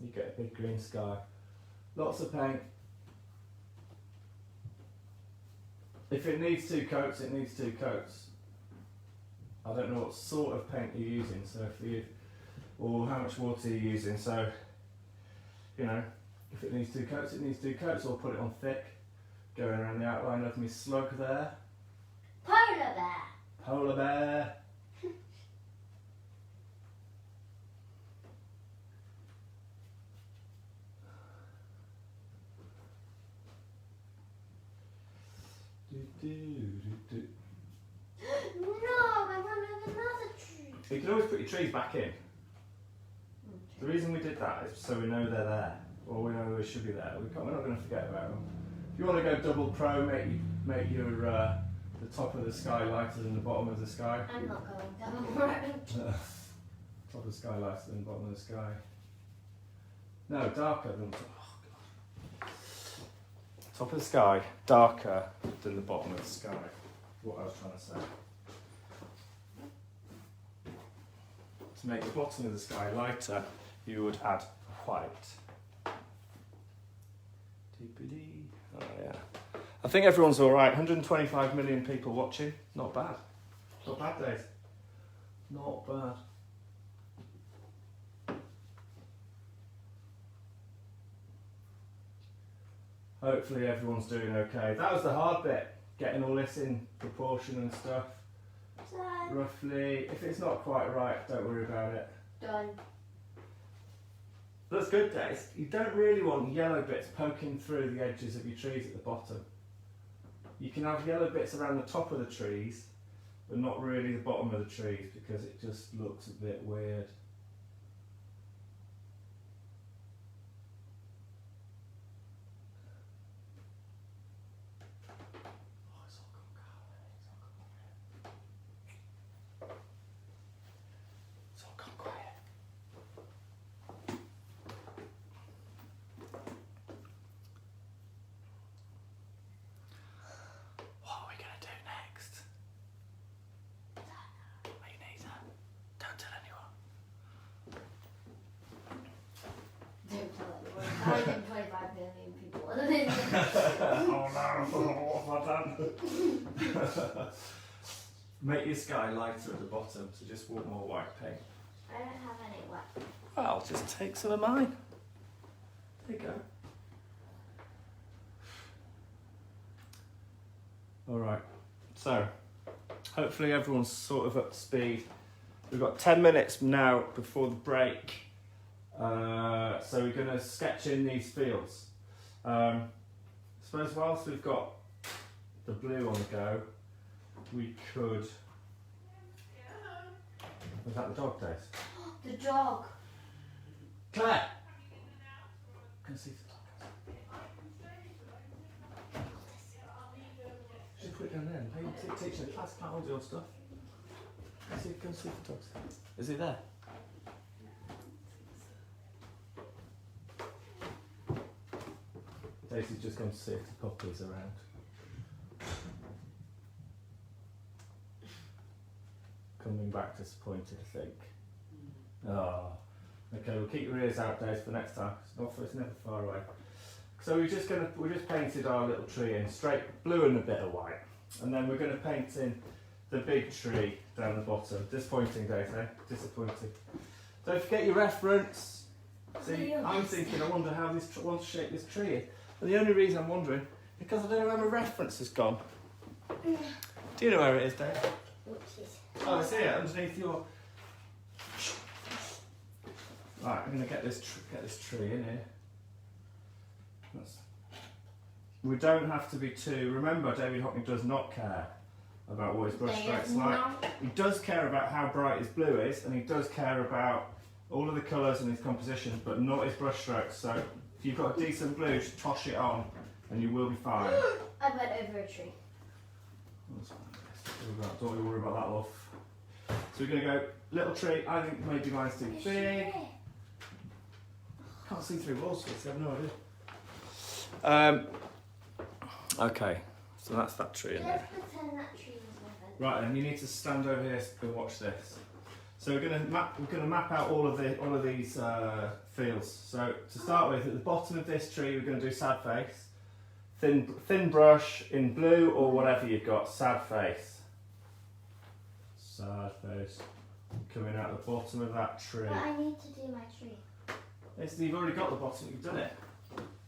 You get a big green sky. Lots of paint. If it needs 2 coats, it needs 2 coats. I don't know what sort of paint you're using, or how much water you're using. So, if it needs 2 coats, it needs 2 coats. Or put it on thick, going around the outline of my slug there. Polar bear. Polar bear. No, I want another tree. You can always put your trees back in. The reason we did that is so we know they're there, or we know they should be there. We're not going to forget about them. If you want to go double pro, make your the top of the sky lighter than the bottom of the sky. I'm not going down the road. Top of the sky lighter than the bottom of the sky. No, darker than. Oh God. Top of the sky, darker than the bottom of the sky. What I was trying to say. To make the bottom of the sky lighter, you would add white. Oh yeah. I think everyone's all right. 125 million people watching. Not bad. Not bad, Dave. Not bad. Hopefully everyone's doing okay. That was the hard bit. Getting all this in proportion and stuff. Done. Roughly. If it's not quite right, don't worry about it. Done. That's good, Dave. You don't really want yellow bits poking through the edges of your trees at the bottom. You can have yellow bits around the top of the trees, but not really the bottom of the trees because it just looks a bit weird. More than 25 million people. Oh no, what have I done? Make your sky lighter at the bottom, so just want more white paint. I don't have any white. Well, just take some of mine. There you go. Alright, so hopefully everyone's sort of up to speed. We've got 10 minutes now before the break, so we're going to sketch in these fields. I suppose whilst we've got the blue on the go, we could... Was that the dog, Dave? The dog. Claire! Can I see the dog? Just put it down there and teach the class, can't hold your stuff. Go and see the dogs. Is he there? Daisy's just gone to see if the puppy's around. Coming back disappointed, I think. Oh. Okay, we'll keep your ears out, Daisy, for next time. It's never far away. So we just painted our little tree in straight blue and a bit of white, and then we're going to paint in the big tree down the bottom. Disappointing, Daisy. Disappointing. Don't forget your reference. See, I'm thinking, I wonder how this wants to shape this tree. And the only reason I'm wondering is because I don't know where my reference has gone. Do you know where it is, Dave? Oh, I see it underneath your. Right, I'm going to get this tree in here. We don't have to be too. Remember, David Hockney does not care about what his brush strokes like. He does care about how bright his blue is, and he does care about all of the colours and his compositions, but not his brush strokes. So if you've got a decent blue, just toss it on, and you will be fine. I went over a tree. Don't worry about that, love. So we're going to go little tree. I think maybe mine's too big. Can't see through walls, so I have no idea. Okay, so that's that tree in there. Let's pretend that tree was living. Right, and you need to stand over here and watch this. So we're going to map out all of these fields. So to start with, at the bottom of this tree, we're going to do sad face, thin brush in blue or whatever you've got. Sad face. Sad face. Coming out the bottom of that tree. But I need to do my tree. You've already got the bottom. You've done it.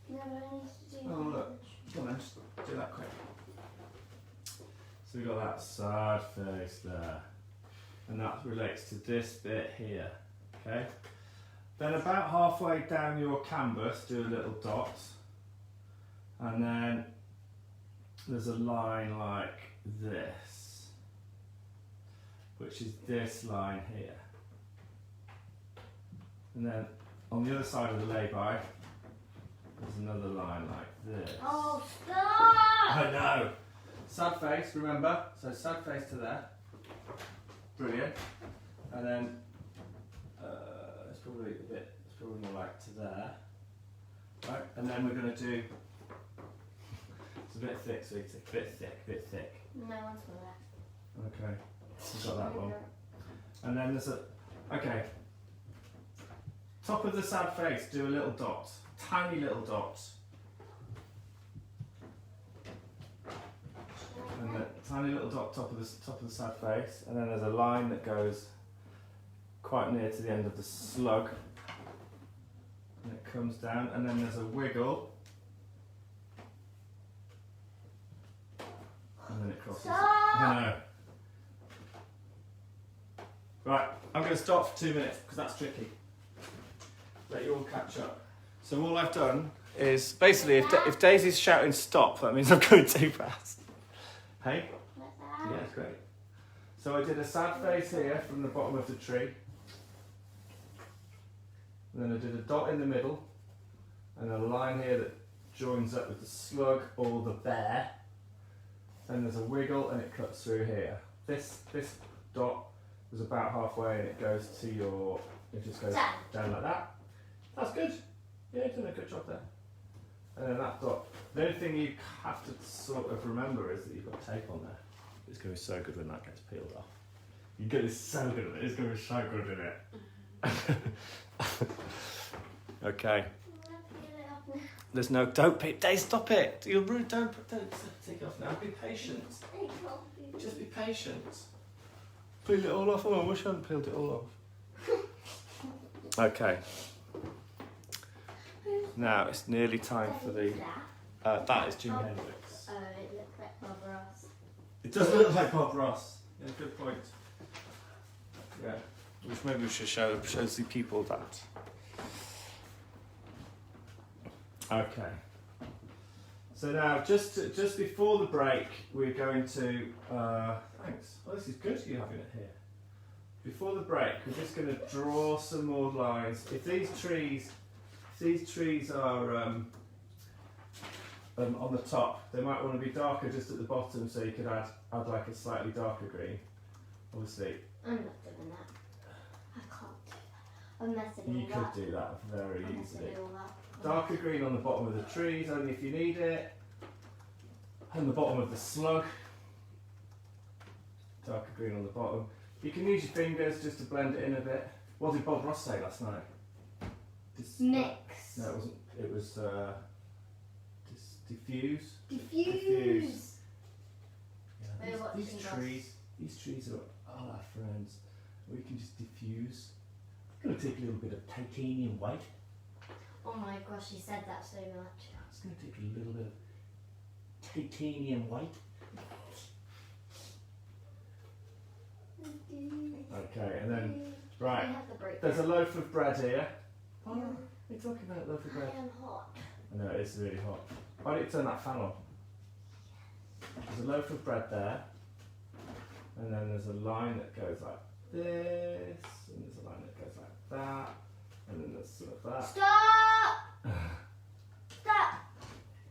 No, but I need to do Oh, look. Come on then, just do that quick. So we've got that sad face there. And that relates to this bit here. Okay? Then about halfway down your canvas, do a little dot. And then there's a line like this, which is this line here. And then on the other side of the lay-by, there's another line like this. Oh, stop! I know. Sad face, remember? So sad face to there. Brilliant. And then it's probably more like to there. Right. And then we're going to do. It's a bit thick, sweetie. Bit thick. No one's for that. Okay. We've got that one. And then there's a. Okay. Top of the sad face, do a little dot. Tiny little dot. And a tiny little dot top of the sad face, and then there's a line that goes quite near to the end of the slug, and it comes down, and then there's a wiggle, and then it crosses. Stop! I know. Right, I'm going to stop for 2 minutes because that's tricky. Let you all catch up. So all I've done is basically, if Daisy's shouting stop, that means I'm going too fast. Hey? Yeah, it's great. So I did a sad face here from the bottom of the tree. And then I did a dot in the middle. And a line here that joins up with the slug or the bear. Then there's a wiggle and it cuts through here. This dot was about halfway and it goes to your... It just goes down like that. That's good. Yeah, you've done a good job there. And then that dot. The only thing you have to sort of remember is that you've got tape on there. It's going to be so good when that gets peeled off. You're going to be so good at it. It's going to be so good in it. Okay. There's no, don't be, Dave, stop it. You're rude, don't take it off now. Be patient. Just be patient. Peel it all off. Oh, I wish I hadn't peeled it all off. Okay. Now it's nearly time for the. That is Jimi Hendrix. Oh, it looks like Bob Ross. It does look like Bob Ross. Yeah, good point. Yeah, which maybe we should show the people that. Okay. So now, just before the break, we're going to. Thanks. Well, this is good. You having it here. Before the break, we're just going to draw some more lines. If these trees are on the top, they might want to be darker just at the bottom, so you could add like a slightly darker green. Obviously. I'm not doing that. I can't do that. I'm messing You all could that. do that very I'm easily. messing all that. Darker green on the bottom of the trees, only if you need it. And the bottom of the slug. Darker green on the bottom. You can use your fingers just to blend it in a bit. What did Bob Ross say last night? Mix. No, it wasn't. It was diffuse. Diffuse. Yeah, We're watching these trees are all our friends. We can just diffuse. It's going to take a little bit of titanium white. Oh my gosh, he said that so much. It's going to take a little bit of titanium white. Okay, and then, right, We have the break. there's a loaf of bread here. Oh, what are you talking about, loaf of bread? I am hot. I know, it's really hot. Why don't you turn that fan on? There's a loaf of bread there. And then there's a line that goes like this. And there's a line that goes like that. And then there's some of that. Stop! Stop!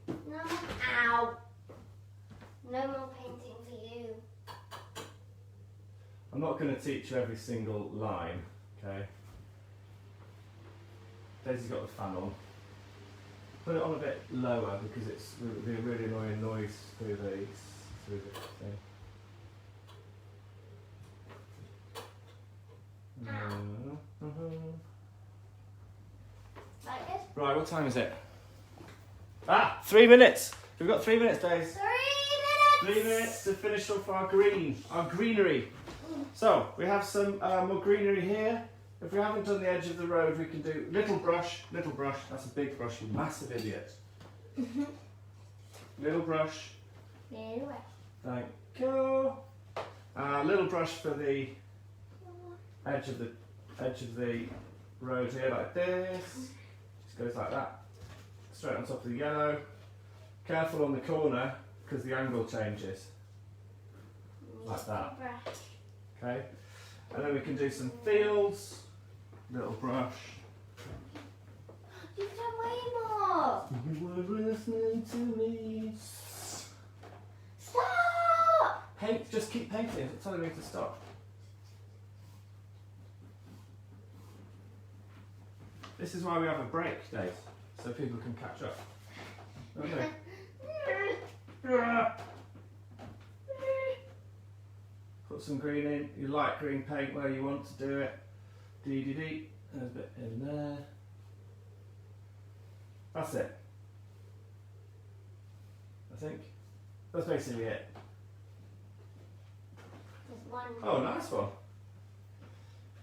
No more. Ow! No more painting for you. I'm not going to teach you every single line, okay? Daisy's got the fan on. Put it on a bit lower because it's the really annoying noise through the thing. Like this? Right, what time is it? 3 minutes! We've got 3 minutes, Daisy. 3 minutes! 3 minutes to finish off our greenery. So, we have some more greenery here. If we haven't done the edge of the road, we can do little brush, that's a big brush, you massive idiot. Little brush, Anyway. thank you. Little brush for the edge of the road here, like this. Just goes like that, straight on top of the yellow. Careful on the corner, because the angle changes. Like that. Okay, and then we can do some fields. Little brush. You've done way more! You were listening to me. Stop! Paint, just keep painting. It's telling me to stop. This is why we have a break, Dave, so people can catch up. Okay. Put some green in. You light green paint where you want to do it. Dee. There's a bit in there. That's it. I think that's basically it. There's one. Oh, nice one.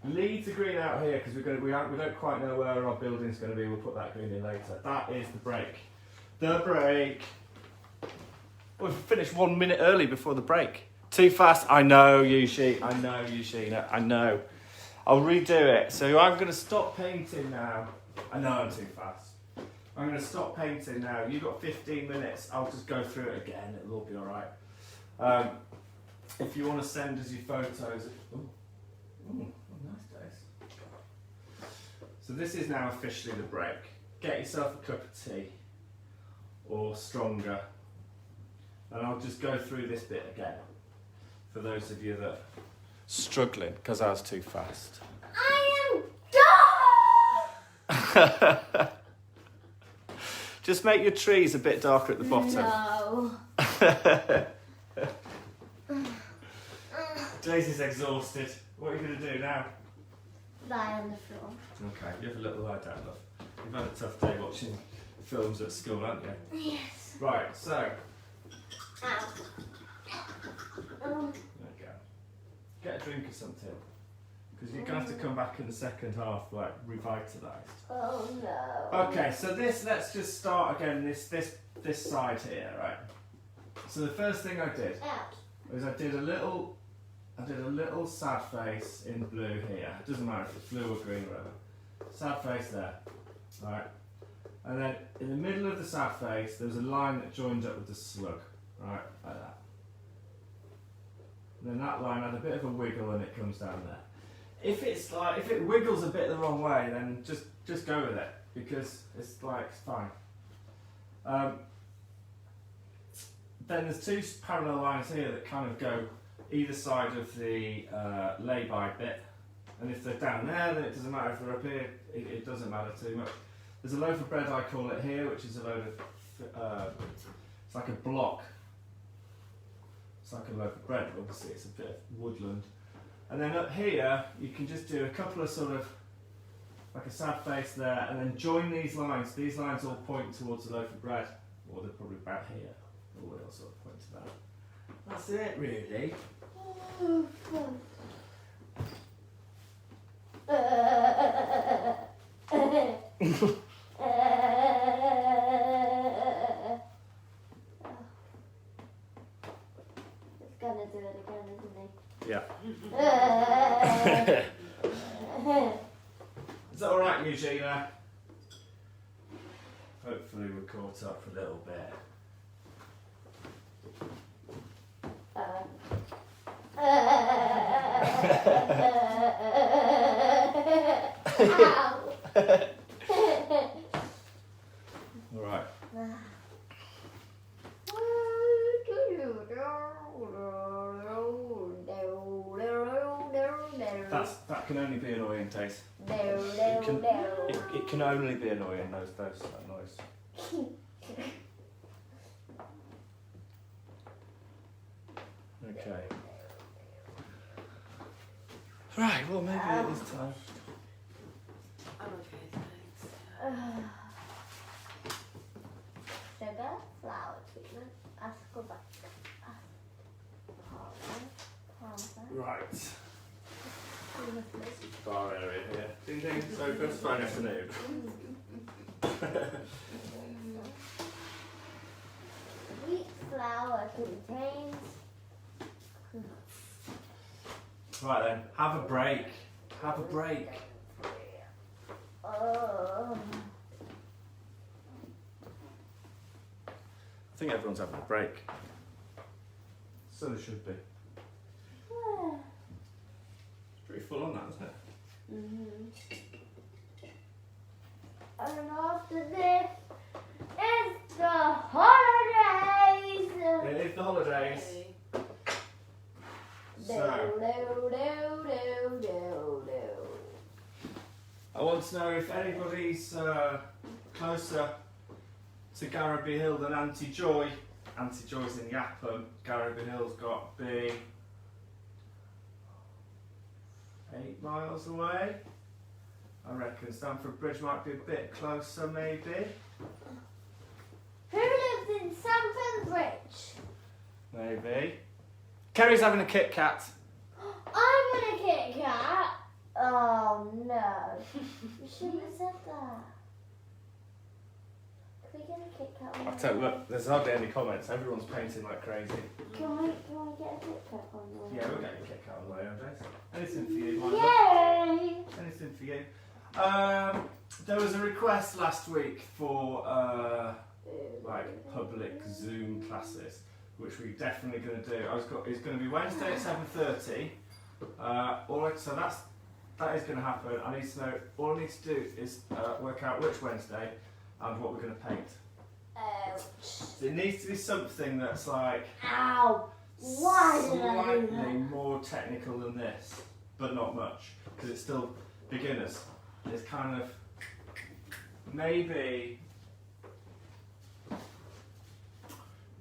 Leave the green out here because we don't quite know where our building's going to be. We'll put that green in later. That is the break. The break. We've finished 1 minute early before the break. Too fast. I know, Yushi. I know. I'll redo it. So I'm going to stop painting now. I know I'm too fast. I'm going to stop painting now. You've got 15 minutes. I'll just go through it again. It'll all be all right. If you want to send us your photos. Ooh, nice days. So this is now officially the break. Get yourself a cup of tea or stronger. And I'll just go through this bit again for those of you that are struggling because I was too fast. I am done! Just make your trees a bit darker at the bottom. No. Daisy's exhausted. What are you going to do now? Lie on the floor. Okay, you have a little lie down, love. You've had a tough day watching films at school, aren't you? Yes. Right, so Ow. there we go. Get a drink or something. Because you're going to have to come back in the second half, like, revitalised. Oh no. Okay, so let's just start again, this side here, right? So the first thing I did Ouch. was I did a little sad face in blue here. It doesn't matter if it's blue or green or whatever. Sad face there, right? And then in the middle of the sad face, there was a line that joined up with the slug, right, like that. And then that line had a bit of a wiggle and it comes down there. If it wiggles a bit the wrong way, then just go with it, because it's fine. Then there's two parallel lines here that kind of go either side of the lay-by bit, and if they're down there, then it doesn't matter. If they're up here, it doesn't matter too much. There's a loaf of bread, I call it here, which is a load of, it's like a block. It's like a loaf of bread, obviously it's a bit of woodland. And then up here, you can just do a couple of sort of, like a sad face there, and then join these lines. These lines all point towards the loaf of bread, or they're probably about here, or they all sort of point to that. That's it, really. It's gonna do it again, isn't he? Yeah. Is that alright, Eugenia? Hopefully we're caught up a little bit. Alright. That can only be annoying, Tace. It can only be annoying, that noise. Okay. Right, well maybe it is time. I'm okay, thanks. Sugar, flour treatment, ascorbic, Right. Bar area here. Ding ding, Sophus, fine afternoon. Wheat flour contains. Right then, have a break. Have a break. Oh. I think everyone's having a break. So there should be. It's pretty full on that, isn't it? And after this, it's the holidays. It is the holidays. So, I want to know if anybody's closer to Garrowby Hill than Auntie Joy. Auntie Joy's in Yapham. Garrowby Hill's got to be 8 miles away. I reckon Stamford Bridge might be a bit closer, maybe. Who lives in Stamford Bridge? Maybe. Kerry's having a Kit Kat. I'm gonna Kit Kat. Oh no. You shouldn't have said that. Can we get a Kit Kat? I'll tell you, look, there's hardly any comments. Everyone's painting like crazy. Can we get a Kit Kat on the way? Yeah, we'll get a Kit Kat on the way, Andres. Anything for you, Mike? Yay! Anything for you. There was a request last week for like public Zoom classes, which we're definitely going to do. It's going to be Wednesday at 7:30. So that is going to happen. I need to know. All I need to do is work out which Wednesday and what we're going to paint. Ouch. So it needs to be something that's like Ow! Why did I do slightly that? more technical than this, but not much, because it's still beginners. It's kind of maybe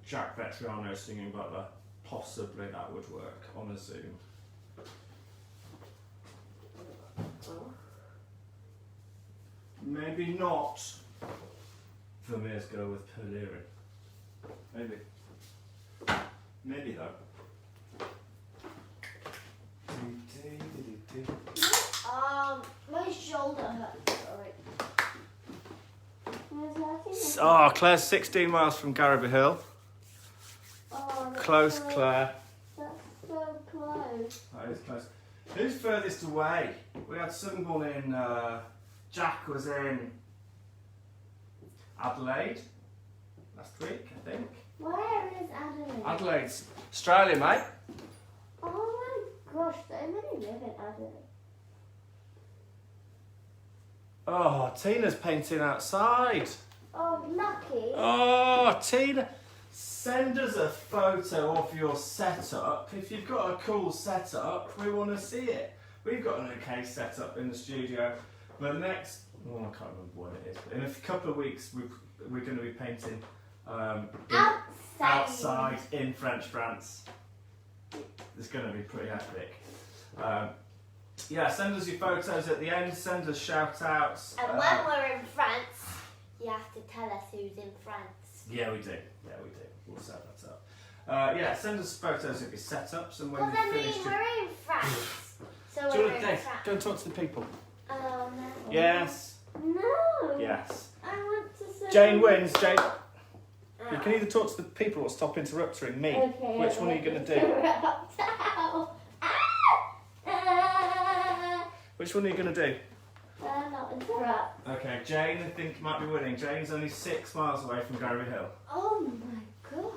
Jack Vetriano singing Butler. Possibly that would work on a Zoom. Maybe not Vermeer's go with Perlieren. Maybe. Maybe though. My shoulder hurts. Sorry. Where's hurting? Oh, Claire's 16 miles from Garrowby Hill. Oh, that's Close, so, Claire. That's so close. That is close. Who's furthest away? We had someone in. Jack was in Adelaide last week, I think. Where is Adelaide? Adelaide's Australia, mate. Oh my gosh, so many live in Adelaide. Oh, Tina's painting outside. Oh, lucky. Oh, Tina, send us a photo of your setup. If you've got a cool setup, we want to see it. We've got an okay setup in the studio. But next, I can't remember what it is, but in a couple of weeks, we're going to be painting outside in French France. It's going to be pretty epic. Yeah, send us your photos at the end, send us shout outs. And when we're in France, you have to tell us who's in France. Yeah, we do. We'll set that up. Yeah, send us photos of your setups and when Because you've finished your... we're in France. So Do you we're want in to France. go and talk to the people? Oh no. Yes. No. Yes. I want to say. Jane wins. Jane. You can either talk to the people or stop interrupting me. Okay. Which one are you going to do? Which one are you going to do? Not interrupt. Okay, Jane, I think might be winning. Jane's only 6 miles away from Garyvee Hill. Oh my gosh.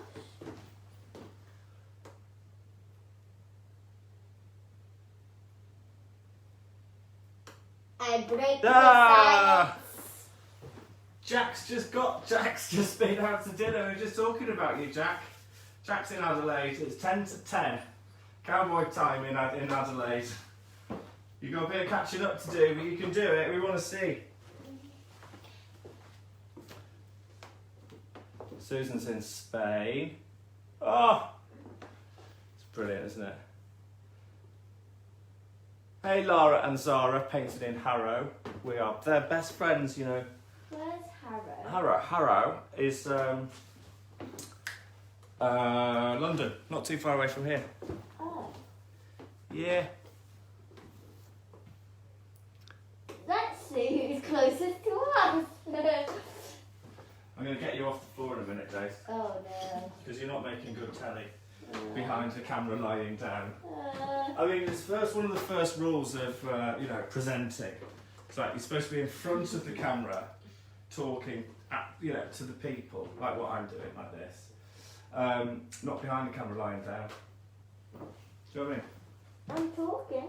I break the silence. Jack's just been out to dinner. We were just talking about you, Jack. Jack's in Adelaide. It's 10 to 10. Cowboy time in Adelaide. You've got a bit of catching up to do, but you can do it. We want to see. Susan's in Spain. Oh! It's brilliant, isn't it? Hey, Lara and Zara, painted in Harrow. They're best friends, you know. Where's Harrow? Harrow is London, not too far away from here. Oh. Yeah. Let's see who's closest to us. I'm going to get you off the floor in a minute, Dave, Oh no. because you're not making good telly behind the camera lying down. Uh, I mean, it's one of the first rules of presenting. It's like you're supposed to be in front of the camera, talking to the people, like what I'm doing, like this. Not behind the camera lying down. Do you know what I mean? I'm talking.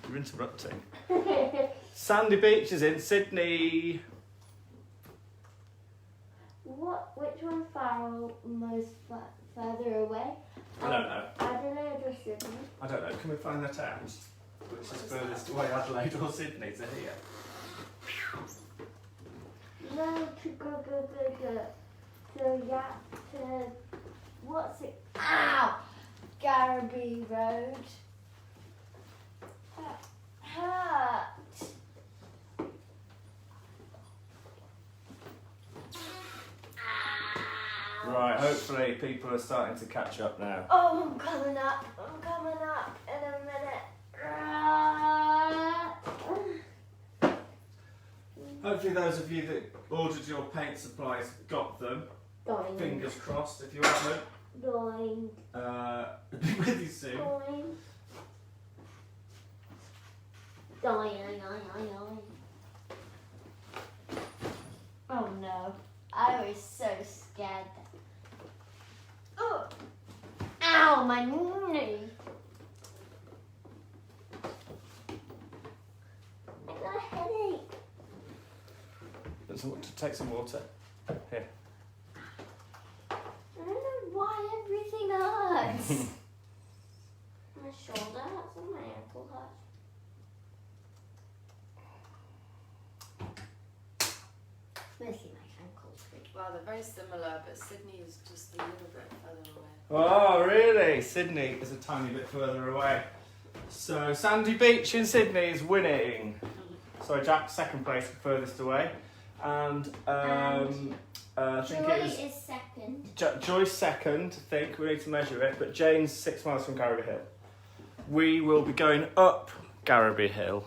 You're interrupting. Sandy Beach is in Sydney. Which one's most further away? I don't know. Adelaide or Sydney? I don't know. Can we find that out? Which is furthest away, Adelaide or Sydney to here? No, to go. So yeah, to what's it? Ow! Garrowby Road. Hurt. Right, hopefully people are starting to catch up now. Oh, I'm coming up in a minute. Hopefully those of you that ordered your paint supplies got them. Doing. Fingers crossed if you haven't. Doing. Be with you soon. Doing. Oh no. I was so scared. Oh! Ow, my knee! I got a headache. Take some water. Here. I don't know why everything hurts. My shoulder hurts and my ankle hurts. Mostly my ankles. Wow, they're very similar, but Sydney is just a little bit further away. Oh, really? Sydney is a tiny bit further away. So, Sandy Beach in Sydney is winning. Sorry, Jack, second place, furthest away. And I think Joy it was is second. Joy's second, I think. We need to measure it. But Jane's 6 miles from Garrowby Hill. We will be going up Garrowby Hill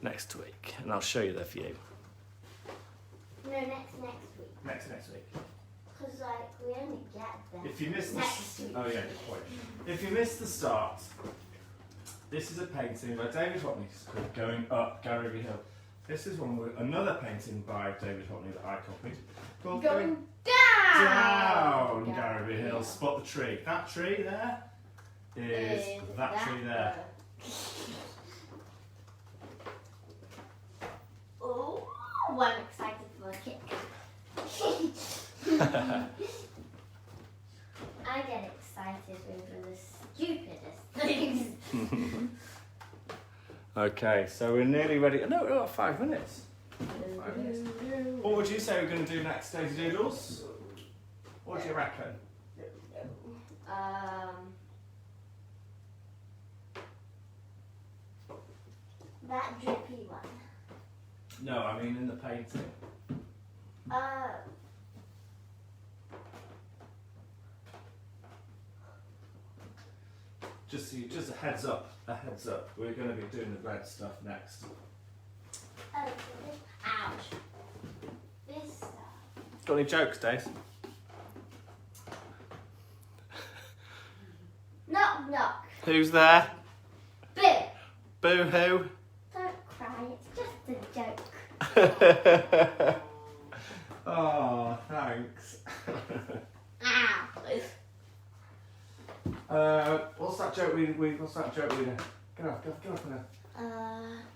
next week, and I'll show you the view. No, next week. Next week. Because we only get there. If you miss next week. Oh yeah, good point. If you missed the start, this is a painting by David Hockney called Going Up Garrowby Hill. This is another painting by David Hockney that I copied called Going Down Garrowby Hill. Spot the tree. That tree there is that tree there. Oh, I'm excited for a kick. I get excited over the stupidest things. Okay, so we're nearly ready. No, we've got 5 minutes. 5 minutes. What would you say we're going to do next, Daisy Doodles? What do you reckon? That drippy one. No, I mean in the painting. Just a heads up. We're going to be doing the red stuff next. Ouch. This stuff. Got any jokes, Dave? Knock, knock. Who's there? Boo. Boo hoo. Don't cry, it's just a joke. Oh, thanks. Ow. What's that joke we What's that joke we? Get off now.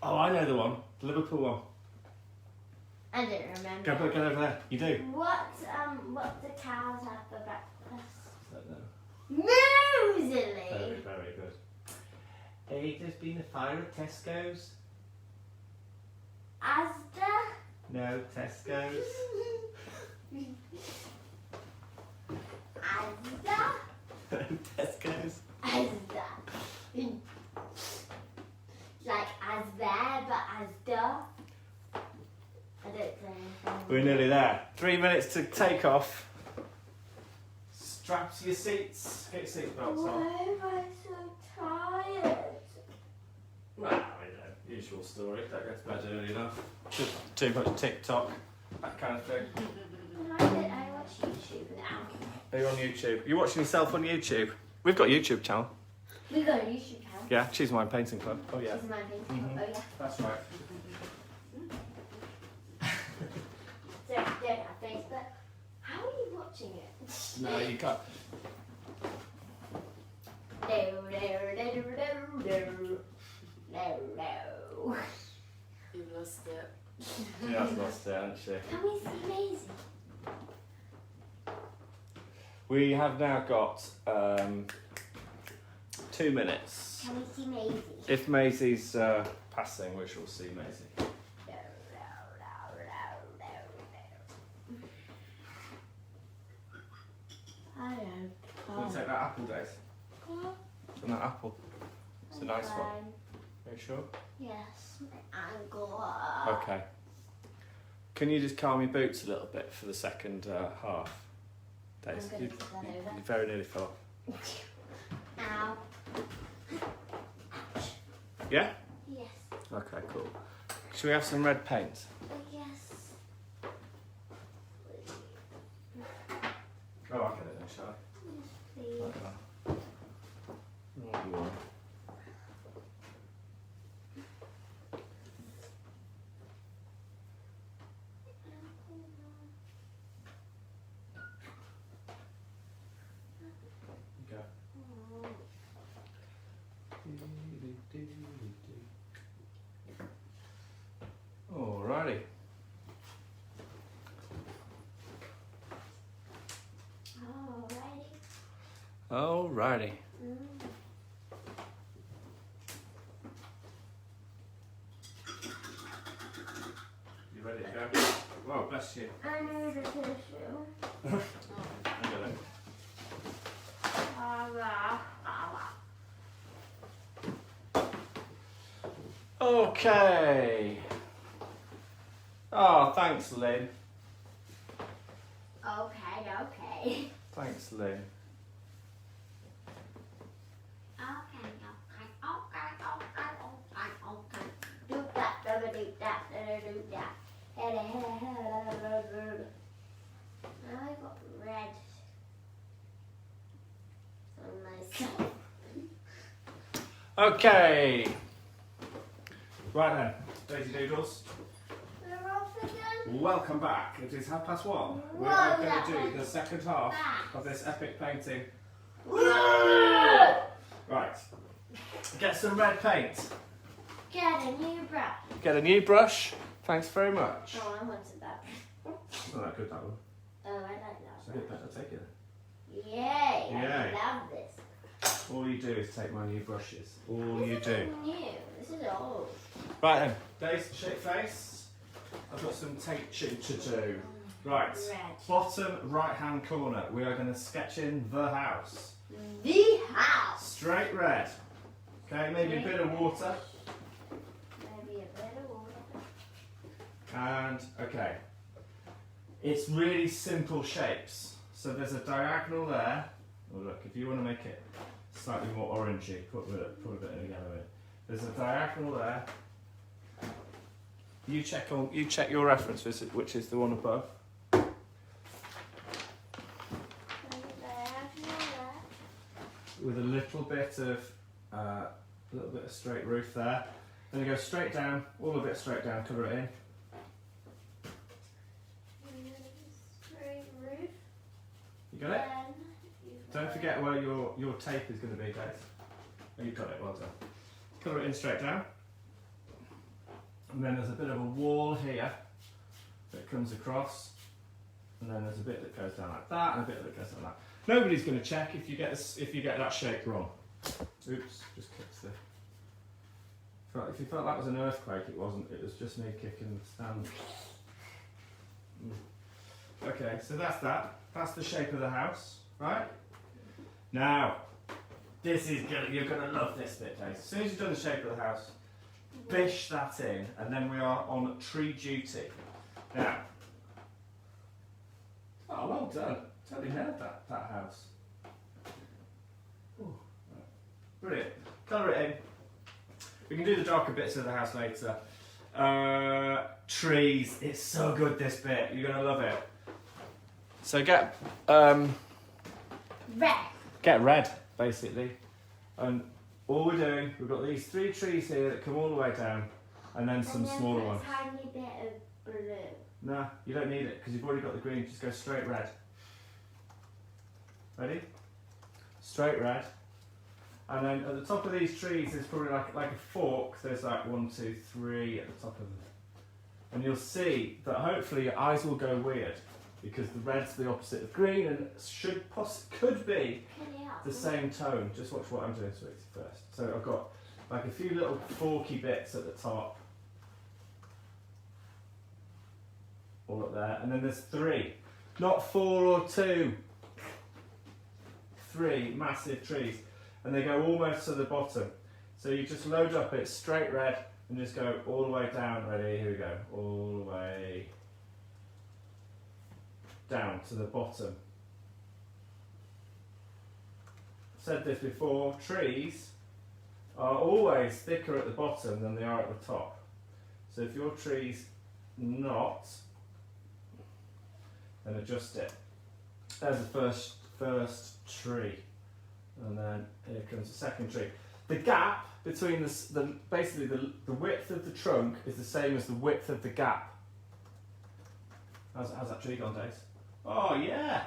Oh, I know the one. The Liverpool one. I don't remember. Go over there. You do. What do cows have for breakfast? I don't know. Muesli. Very, very good. Hey, there's been a fire at Tesco's. Asda. No, Tesco's. Asda. Tesco's. Asda. Like as there, but Asda. I don't know. We're nearly there. 3 minutes to take off. Strap to your seats. Get your seatbelts Why on. am I so tired? Well, you know, usual story. Don't go to bed early enough. Just too much TikTok. That kind of thing. I watch YouTube now. Are you on YouTube? You're watching yourself on YouTube? We've got a YouTube channel. We got a YouTube channel. Yeah, Choose My Painting Club. Oh yeah. Choose My Painting Club. Mhm. Oh yeah. That's right. So don't have Facebook. How are you watching it? No, you can't. No. You've lost it. She has lost it, hasn't she? Can we see Maisie? We have now got 2 minutes. Can we see Maisie? If Maisie's passing, which we'll see Maisie. I don't. Want to take that apple, Dave? And that apple. It's a nice one. Are you sure? Yes, my ankle. Okay. Can you just calm your boots a little bit for the second half? Dave, I'm gonna you put that over. very nearly fell off. Ow. Yeah? Yes. Okay, cool. Should we have some red paint? Yes. Oh, I'll get it then, shall I? Yes, please. Okay. Oh, you are. Go. Alrighty. Alrighty. You ready to go? Whoa, bless you. I need a tissue. I got it. Okay. Oh, thanks, Lynn. Okay. Thanks, Lynn. Okay. Do that, do that. Now I got red on myself. Okay. Right then, Daisy Doodles. We're off again. Welcome back. It is 1:30. We Whoa, are that going to do the was second half fast. of this epic painting. Whoa! Right. Get some red paint. Get a new brush. Get a new brush. Thanks very much. Oh, I wanted that. It's not that good, that one. Oh, I like So that. I'll take it. Yay! Yay. I love this. All you do is take my new brushes. All This you do. isn't new. This is old. Right then, Daisy, shape face. I've got some teaching to do. Right, Red. bottom right hand corner, we are going to sketch in the house. The house. Straight red. Okay, maybe a bit of water. Maybe a bit of water. And, okay. It's really simple shapes. So there's a diagonal there. Oh look, if you want to make it slightly more orangey, put a bit of yellow in. There's a diagonal there. You check your reference, which is the one above. With a little bit of straight roof there. Then you go straight down, all a bit straight down, cover it in. Straight roof. You got it? Then Don't forget where your tape is going to be, guys. Oh, you've got it, well done. Cover it in straight down. And then there's a bit of a wall here that comes across. And then there's a bit that goes down like that, and a bit that goes like that. Nobody's going to check if you get that shape wrong. Oops, just kicked the... If you felt that was an earthquake, it wasn't. It was just me kicking the stand. Okay, so that's that. That's the shape of the house, right? Now, you're gonna love this bit, Dave. As soon as you've done the shape of the house, bish that in, and then we are on tree duty. Now, oh, well done. Totally nailed that house. Ooh, brilliant. Colour it in. We can do the darker bits of the house later. Trees. It's so good, this bit. You're gonna love it. So get red, basically. And all we're doing, we've got these 3 trees here that come all the way down, and then some smaller ones. A tiny bit of blue. No, you don't need it because you've already got the green. Just go straight red. Ready? Straight red. And then at the top of these trees, there's probably like a fork. There's like 1, 2, 3 at the top of them. And you'll see that hopefully your eyes will go weird because the red's the opposite of green and could be the same tone. Just watch what I'm doing, sweetie, first. So I've got like a few little forky bits at the top. All up there. And then there's 3. Not 4 or 2. 3 massive trees. And they go almost to the bottom. So you just load up it straight red and just go all the way down. Ready? Here we go. All the way down to the bottom. I've said this before, trees are always thicker at the bottom than they are at the top. So if your tree's not, then adjust it. There's the first tree. And then here comes the second tree. The gap between basically the width of the trunk is the same as the width of the gap. How's that tree gone, Daisy? Oh yeah!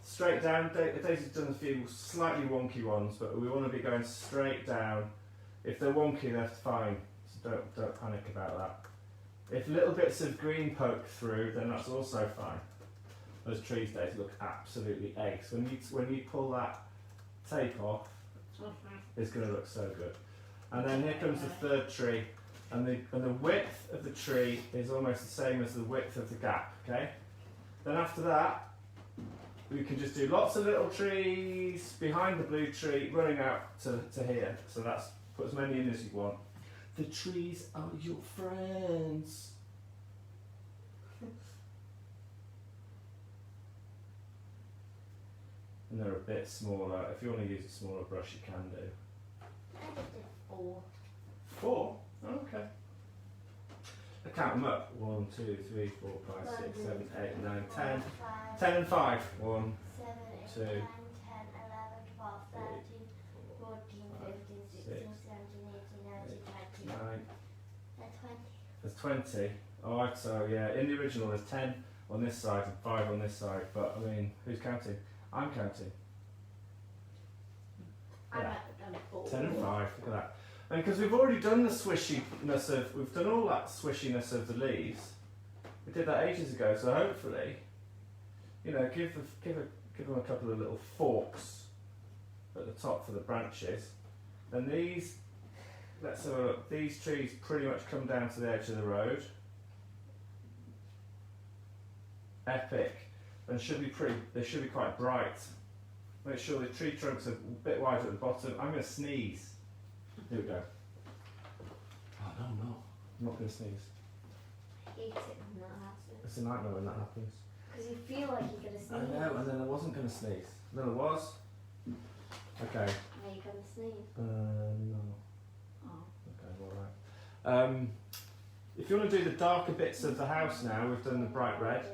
Straight down. Daisy's done a few slightly wonky ones, but we want to be going straight down. If they're wonky, they're fine. So don't panic about that. If little bits of green poke through, then that's also fine. Those trees, Daisy, look absolutely eggs. When you pull that tape off, it's going to look so good. And then here comes the third tree, and the width of the tree is almost the same as the width of the gap. Okay. Then after that, we can just do lots of little trees behind the blue tree, running out to here. So that's put as many in as you want. The trees are your friends. And they're a bit smaller. If you want to use a smaller brush, you can do. I just did 4. 4? Oh, okay. I count them up. 1, 2, 3, 4, 5, 6, 7, 8, 9, 10. 10 and 5. 1, 7, 8, 2, 9, 10, 11, 12, 13, 14, 15, 16, 17, 18, 19, 20. 9. That's 20. There's 20. Alright, so yeah, in the original there's 10 on this side and 5 on this side. But I mean, who's counting? I'm counting. I've Yeah. done 4. 10 and 5, look at that. And because we've already done the swishiness of, we've done all that swishiness of the leaves. We did that ages ago, so hopefully, you know, give them a couple of little forks at the top for the branches. And these, let's have a look, these trees pretty much come down to the edge of the road. Epic. And should be they should be quite bright. Make sure the tree trunks are a bit wide at the bottom. I'm going to sneeze. Here we go. Oh no, I'm not going to sneeze. I hate it when that happens. It's a nightmare when that happens. Because you feel like you're going to I sneeze. know, and then I wasn't going to sneeze. Then I was. Okay. Are you going to sneeze? No. Oh. Okay, alright. If you want to do the darker bits of the house now, we've done the bright red.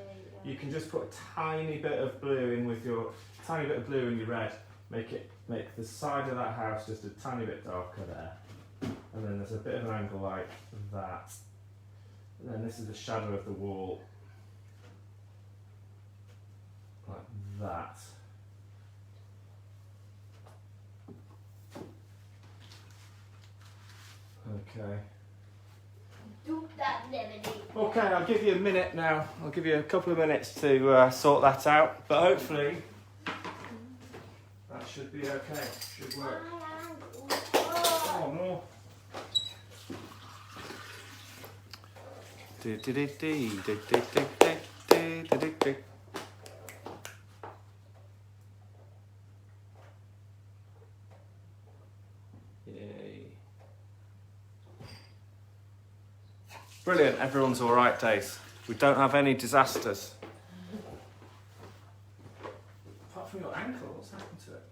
You can just put a tiny bit of blue in with your tiny bit of blue in your red. Make the side of that house just a tiny bit darker there. And then there's a bit of an angle like that. And then this is the shadow of the wall. Like that. Okay. Do that lemony. Okay, I'll give you a minute now. I'll give you a couple of minutes to sort that out. But hopefully, that should be okay. Should work. Oh no. Yay. Brilliant, everyone's all right, Days. We don't have any disasters. Apart from your ankle, what's happened to it?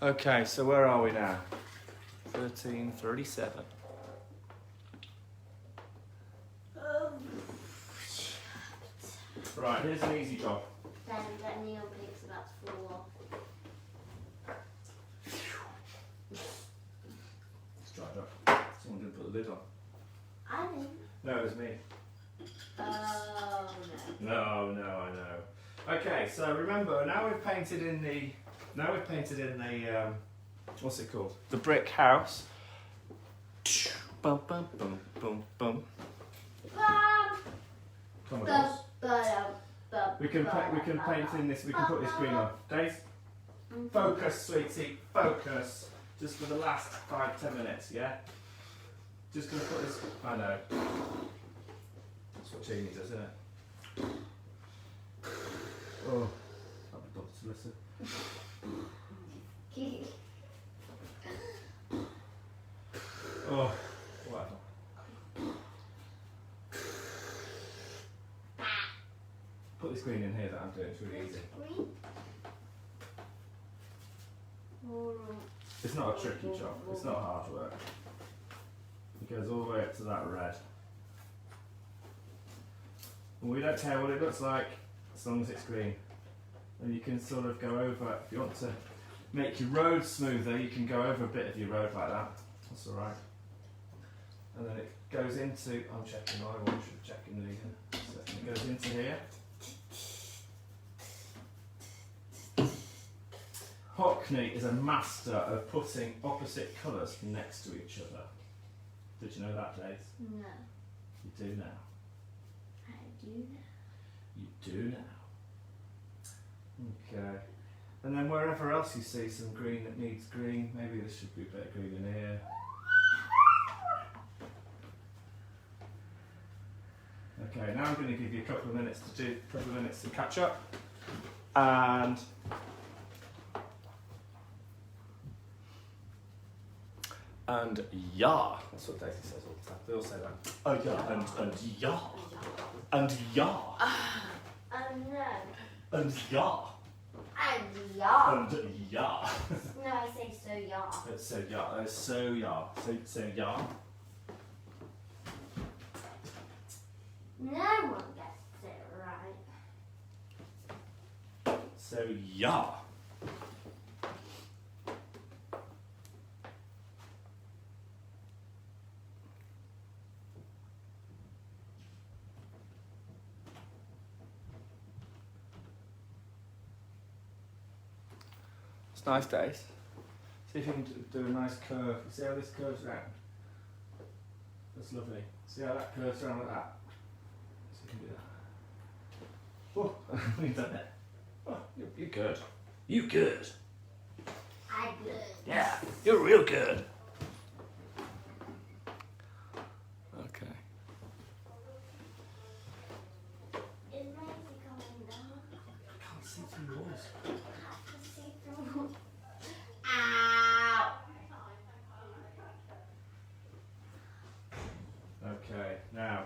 Okay, so where are we now? 13:37. Right, here's an easy job. Then that needle pick's about to fall off. It's dried up. Someone didn't put the lid on. I didn't. No, it was me. Oh no. No, I know. Okay, so remember, now we've painted in the what's it called? The brick house. Bum bum bum bum bum. Come on, girls. We can paint in this. We can put this green on. Days, focus, sweetie, focus. Just for the last 5-10 minutes, yeah. Just gonna put this. I know. That's what Jamie does, isn't it? Oh, that'd be Dr. Listen. Oh, whatever. Put this green in here that I'm doing, it's really easy. It's not a tricky job, it's not hard work. It goes all the way up to that red. And we don't care what it looks like, as long as it's green. And you can sort of go over, if you want to make your road smoother, you can go over a bit of your road like that. That's alright. And then it goes into, I'm checking my one, should check in the it goes into here. Hockney is a master of putting opposite colours next to each other. Did you know that, Dave? No. You do now. I do now. You do now. Okay. And then wherever else you see some green that needs green, maybe there should be a bit of green in here. Okay, now I'm going to give you a couple of minutes to catch up. And and ya. That's what Daisy says all the time. They all say that. Oh yeah, and ya. And ya. No. And ya. And ya. And ya. No, I say so ya. It's so ya. It's so ya. So ya. No one gets it right. So ya. It's nice, Days. See if you can do a nice curve. You see how this curves around? That's lovely. See how that curves around like that? See if you can do that. Oh, you've done it. Oh, you're good. You good. I good. Yeah, you're real good. Okay. Is Maisie coming down? I can't see through yours. I have to see through. Ow! Okay, now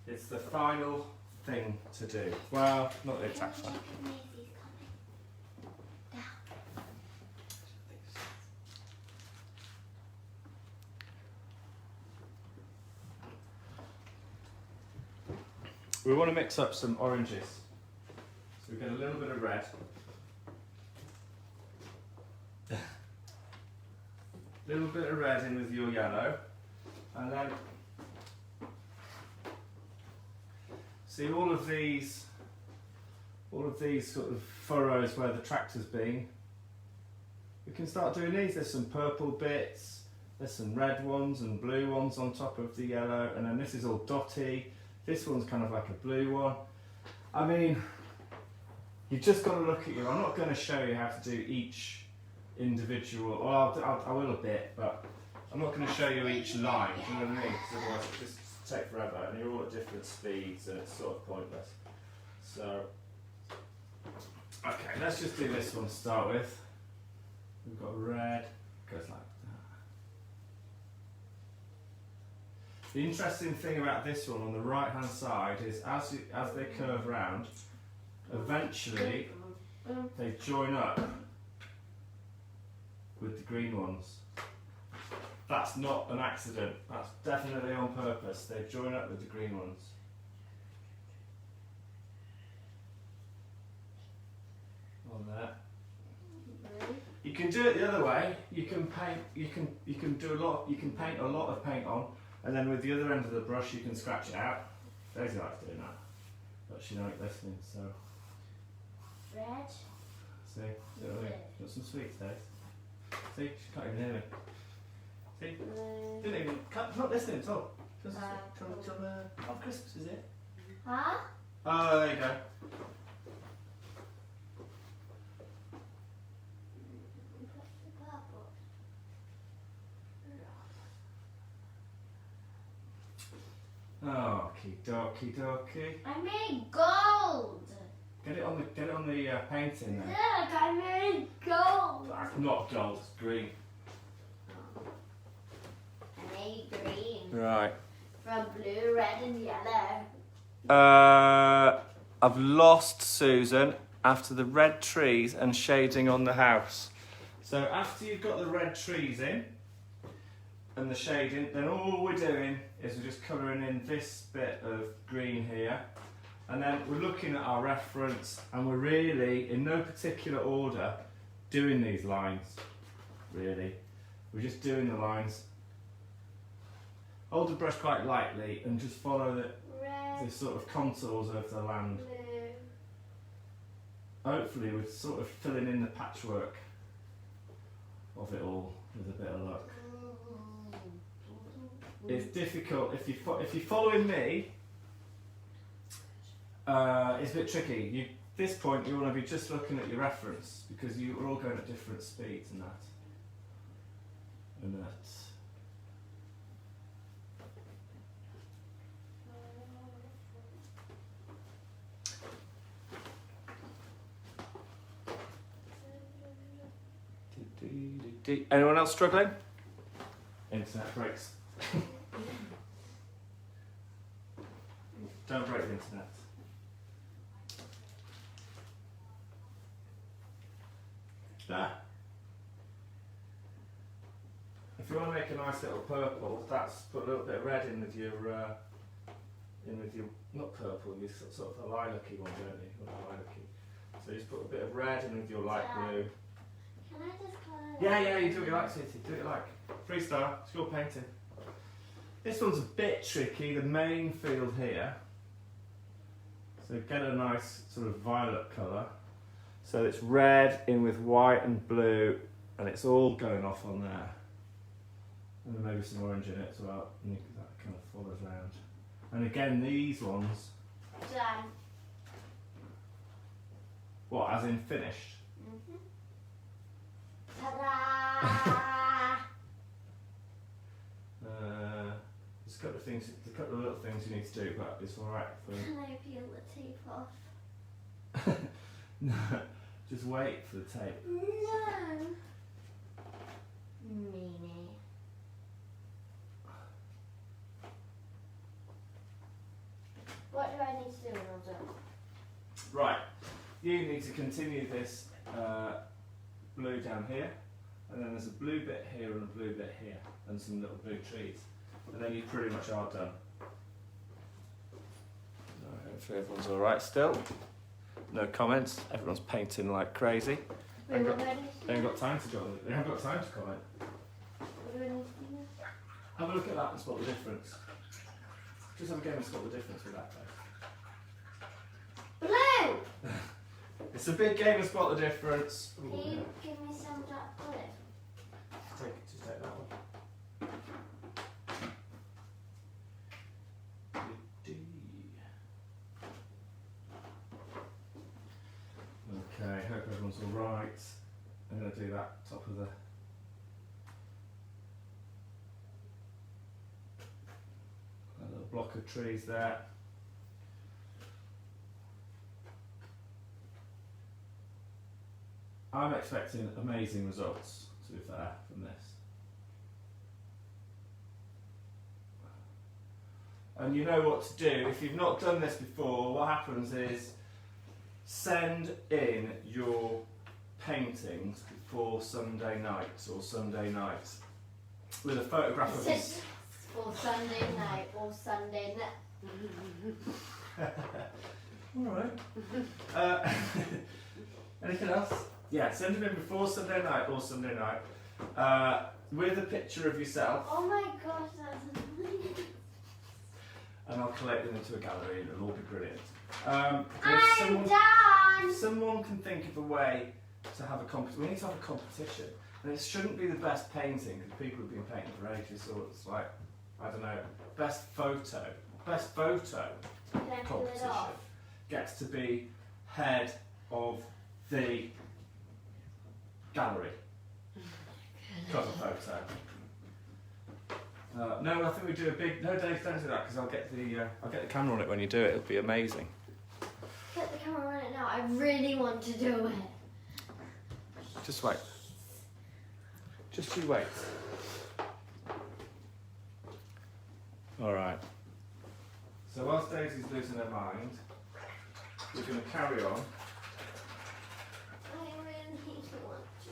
it's the final thing to do. Well, not the exact final. Maisie's coming down. We want to mix up some oranges. So we get a little bit of red. A little bit of red in with your yellow. And then see all of these sort of furrows where the tractor's been. We can start doing these. There's some purple bits, there's some red ones and blue ones on top of the yellow, and then this is all dotty. This one's kind of like a blue one. I mean, you've just got to look at you. I'm not going to show you how to do each individual, well, I will a bit, but I'm not going to show you each line, do you know what I mean? Because otherwise it just take forever, and you're all at different speeds, and it's sort of pointless. So, okay, let's just do this one to start with. We've got red, goes like that. The interesting thing about this one on the right hand side is as they curve round, eventually they join up with the green ones. That's not an accident, that's definitely on purpose. They join up with the green ones. On there. You can do it the other way. You can paint. You can do a lot. You can paint a lot of paint on, and then with the other end of the brush, you can scratch it out. Daisy likes doing that, but she don't like listening. So. Red. See, got some sweets, Daisy. See, she can't even hear me. See, didn't even. Not listening at all. Just till oh, Christmas is it? Huh? Oh, there you go. Okie dokie. I made gold. Get it on the painting then. Look, I made gold. That's not gold, it's green. I made green. Right. From blue, red, and yellow. I've lost Susan after the red trees and shading on the house. So after you've got the red trees in and the shading, then all we're doing is we're just colouring in this bit of green here, and then we're looking at our reference, and we're really, in no particular order, doing these lines, really. We're just doing the lines. Hold the brush quite lightly and just follow the sort of contours of the land. Blue. Hopefully we're sort of filling in the patchwork of it all with a bit of luck. It's difficult if you're following me. It's a bit tricky. This point you want to be just looking at your reference because you're all going at different speeds and that. And that. Anyone else struggling? Internet breaks. Don't break the internet. There. If you want to make a nice little purple, that's put a little bit of red in with your not purple, you sort of a lilac-y one, don't you? Or lilac-y. So you just put a bit of red in with your light blue. Can I just colour? Yeah, you do what you like, sweetie. Do what you like. Freestyle. It's your painting. This one's a bit tricky. The main field here. So get a nice sort of violet colour. So it's red in with white and blue, and it's all going off on there. And then maybe some orange in it as well. And that kind of follows around. And again, these ones. Done. What? As in finished? Mhm. Ta-da! There's a couple of things, a couple of little things you need to do, but it's all right. Can I peel the tape off? No, just wait for the tape. No. Meanie. What do I need to do in order? Right, you need to continue this blue down here, and then there's a blue bit here and a blue bit here, and some little blue trees, and then you pretty much are done. Hopefully everyone's all right still. No comments. Everyone's painting like crazy. They haven't got time to comment. They haven't got time to comment. Have a look at that and spot the difference. Just have a game and spot the difference with that though. Blue! It's a big game and spot the difference. Ooh, Can you give me some dark blue? just take that one. Okay, hope everyone's all right. I'm going to do that top of the. A little block of trees there. I'm expecting amazing results, to be fair, from this. And you know what to do. If you've not done this before, what happens is send in your paintings before Sunday night or Sunday night with a photograph of It's for Sunday night or Sunday night. Alright. Anything else? Yeah, send them in before Sunday night or Sunday night with a picture of yourself. Oh my gosh, that's amazing. And I'll collect them into a gallery and it'll all be brilliant. I'm If done! someone can think of a way to have a competition, we need to have a competition. And it shouldn't be the best painting because people have been painting for ages, so it's like, I don't know, best photo Can I peel it competition off? gets to be head of the gallery cover photo. No, I think we do a big. No, Dave, don't do that because I'll get the camera on it when you do it. It'll be amazing. Put the camera on it now. I really want to do it. Just wait. Just you wait. All right. So whilst Daisy's losing her mind, we're going to carry on. I really want to.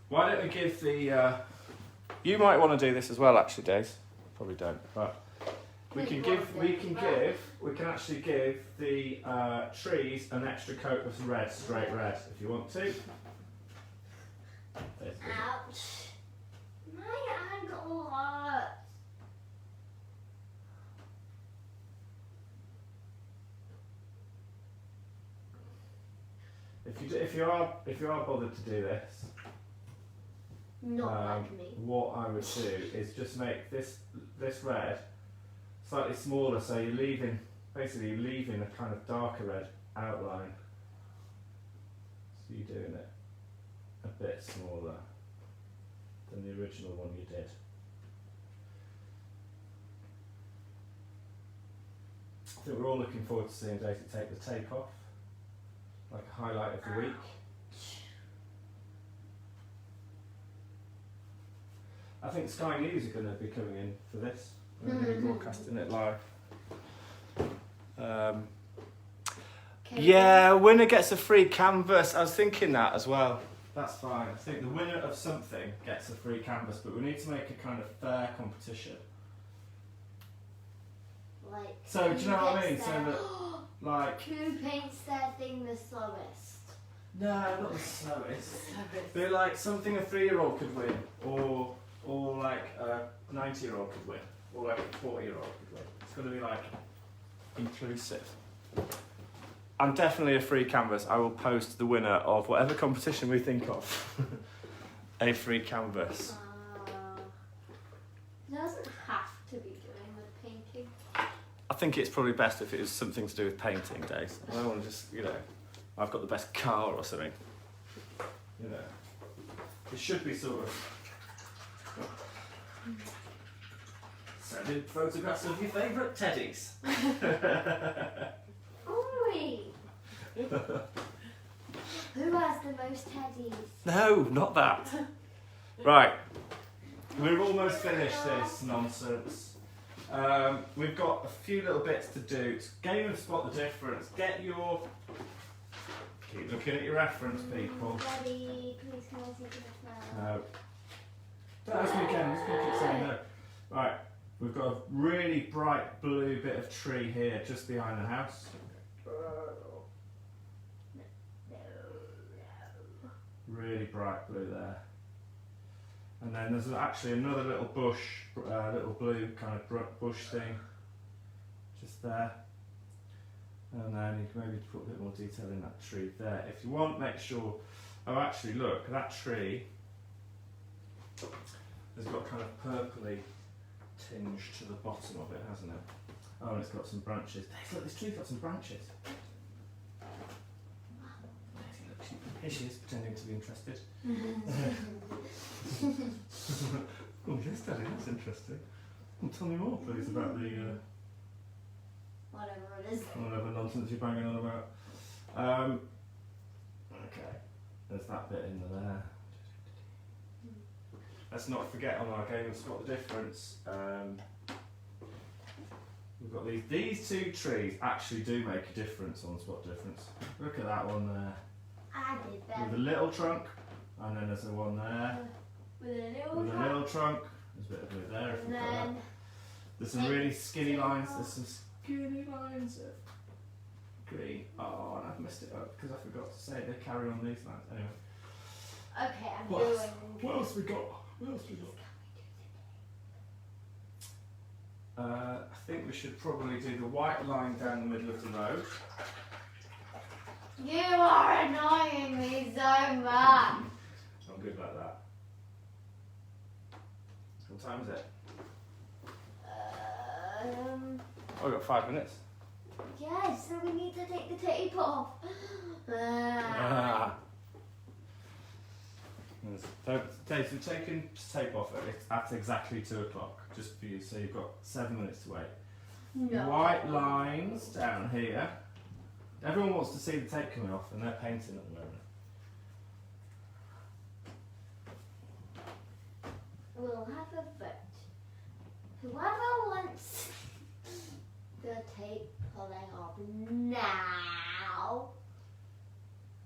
Why don't we give the? You might want to do this as well, actually, Daisy. Probably don't, but we can actually give the trees an extra coat of red, straight red, if you want to. Ouch. My ankle hurts. If you are bothered to do this, Not like me. what I would do is just make this red slightly smaller, so you're leaving a kind of darker red outline. So you're doing it a bit smaller than the original one you did. I think we're all looking forward to seeing Daisy take the tape off, like a highlight of the week. I think Sky News are going to be coming in for this. We're going to be broadcasting it live. Yeah, winner gets a free canvas. I was thinking that as well. That's fine. I think the winner of something gets a free canvas, but we need to make a kind of fair competition. Like, So, do you know what I mean? So that, like... Who paints their thing the slowest? No, not the slowest. But like something a 3-year-old could win, or like a 90-year-old could win, or like a 40-year-old could win. It's got to be like inclusive. And definitely a free canvas. I will post the winner of whatever competition we think of. A free canvas. It doesn't have to be doing with painting. I think it's probably best if it was something to do with painting, Days. I don't want to just, I've got the best car or something. It should be sort of... Send in photographs of your favourite teddies. Who has the most teddies? No, not that. Right, we're almost finished this nonsense. We've got a few little bits to do. Game of Spot the Difference. Keep looking at your reference, people. Daddy, please can I see this now? No. Don't ask me again, I'm just going to keep saying no. Right, we've got a really bright blue bit of tree here just behind the house. Really bright blue there. And then there's actually another little bush, little blue kind of bush thing just there. And then you can maybe put a bit more detail in that tree there. If you want, make sure, oh actually look, that tree has got kind of purpley tinge to the bottom of it, hasn't it? Oh, and it's got some branches. Look, this tree's got some branches. Here she is, pretending to be interested. Oh yes, Daddy, that's interesting. Well, tell me more, please, about the... whatever it is. Whatever nonsense you're banging on about. Okay, there's that bit in there. Let's not forget on our game of Spot the Difference. We've got these two trees actually do make a difference on Spot Difference. Look at that one there. I did that. With a little trunk, and then there's the one there. With a little trunk. There's a bit of blue there if you've got that. There's some really skinny lines. There's some skinny lines of green. Oh, and I've messed it up because I forgot to say they carry on these lines. Anyway. Okay, I'm What else we got? I think we should probably do the white line down the middle of the road. You are annoying me so much. I'm good like that. What time is it? I've got 5 minutes. Yes, so we need to take the tape off. Dave, we've taken tape off at exactly 2 o'clock, just for you, so you've got 7 minutes to wait. No. White lines down here. Everyone wants to see the tape coming off, and they're painting at the moment. We'll have a vote. Whoever wants the tape pulling off now.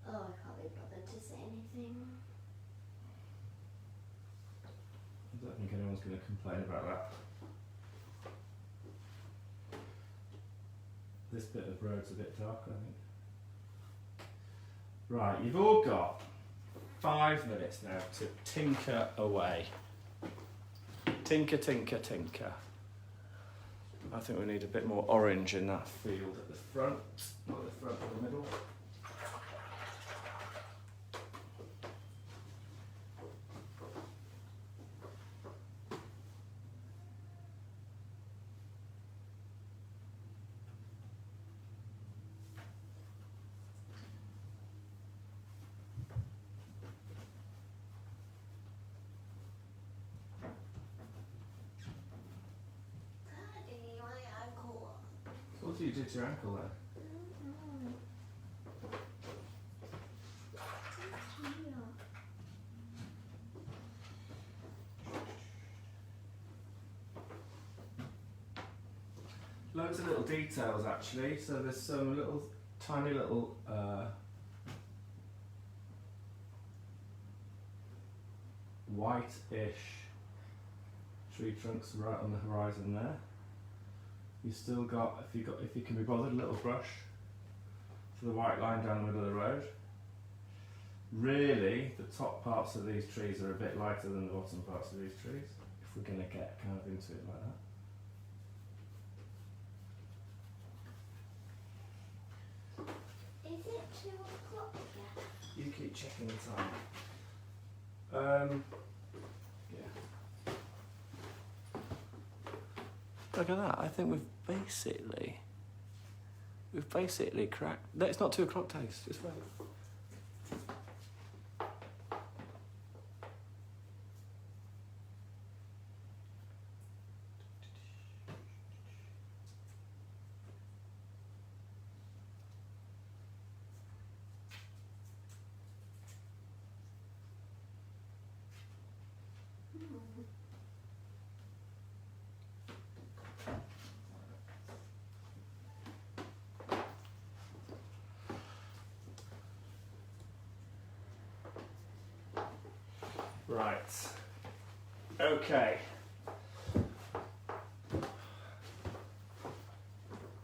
Oh, I can't be bothered to say anything. I don't think anyone's going to complain about that. This bit of road's a bit dark, I think. Right, you've all got 5 minutes now to tinker away. Tinker, tinker, tinker. I think we need a bit more orange in that field at the front, not the front, but the middle. What do you do to your ankle there? loads of little details actually. So there's some little, tiny little white-ish tree trunks right on the horizon there. You still got, if you can be bothered, a little brush for the white line down the middle of the road. Really, the top parts of these trees are a bit lighter than the bottom parts of these trees, if we're going to get kind of into it like that. Is it 2 o'clock yet? You keep checking the time. Yeah. Look at that. I think we've basically cracked. No, it's not 2 o'clock, Taste. Just wait. Right. Okay.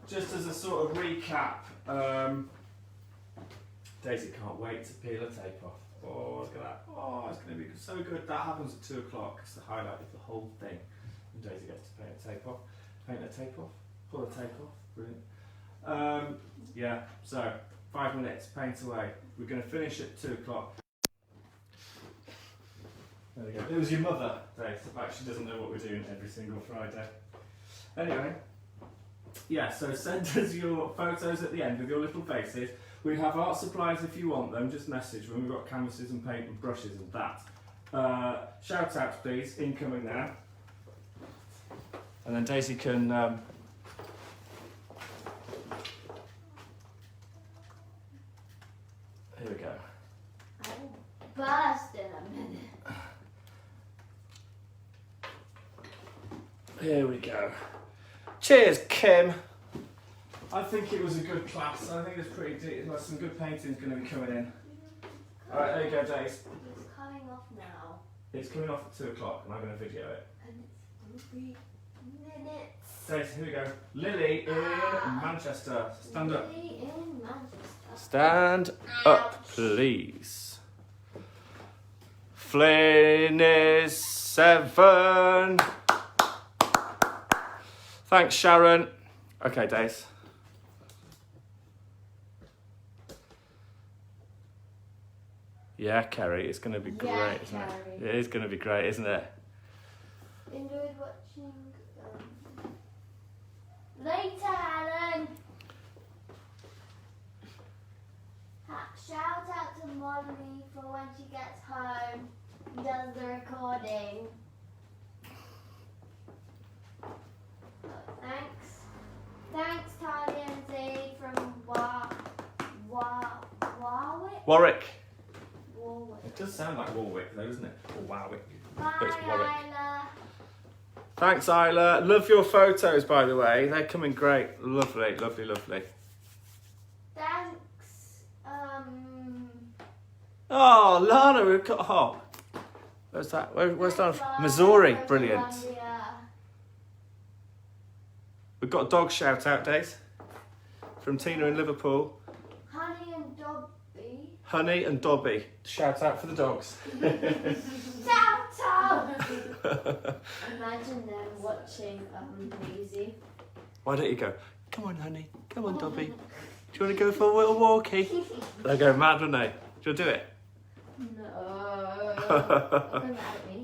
Just as a sort of recap, Daisy can't wait to peel a tape off. Oh, look at that. Oh, it's going to be so good. That happens at 2 o'clock. It's the highlight of the whole thing. And Daisy gets to paint a tape off. Paint a tape off. Pull a tape off. Brilliant. Yeah, so 5 minutes, paint away. We're going to finish at 2 o'clock. There we go. It was your mother, Dave. Like, she doesn't know what we're doing every single Friday. Anyway, yeah, so send us your photos at the end with your little faces. We have art supplies if you want them, just message when we've got canvases and paint and brushes and that. Shout outs please, incoming now. And then Daisy can here we go. I will burst in a minute. Here we go. Cheers, Kim. I think it was a good class. I think it's pretty deep. There's some good painting's going to be coming in. Alright, there you go, Daisy. It's coming off now. It's coming off at 2 o'clock and I'm going to video it. And it's 3 minutes. Daisy, here we go. Lily in Manchester. Stand up. Lily in Manchester. Stand up, please. Flynn is 7. Thanks, Sharon. Okay, Daisy. Yeah, Kerry, it's going to be great, isn't it? It is going to be great, isn't it? Enjoyed watching. Later, Helen. Shout out to Molly for when she gets home and does the recording. Thanks. Thanks, Talia and Zee from Warwick. Warwick. Warwick. It does sound like Warwick, though, doesn't it? Or Warwick. Bye, But it's Warwick. Isla. Thanks, Isla. Love your photos, by the way. They're coming great. Lovely, lovely, lovely. Thanks. Oh, Lana, we've got. Oh, where's that? Where's that? Missouri. Brilliant. We've got a dog shout out, Days. From Tina in Liverpool. Honey and Dobby. Honey and Dobby. Shout out for the dogs. Shout out! Imagine them watching Maisie. Why don't you go? Come on, honey. Come on, Dobby. Do you want to go for a little walkie? They'll go mad, won't they? Do you want to do it? No. They're mad at me.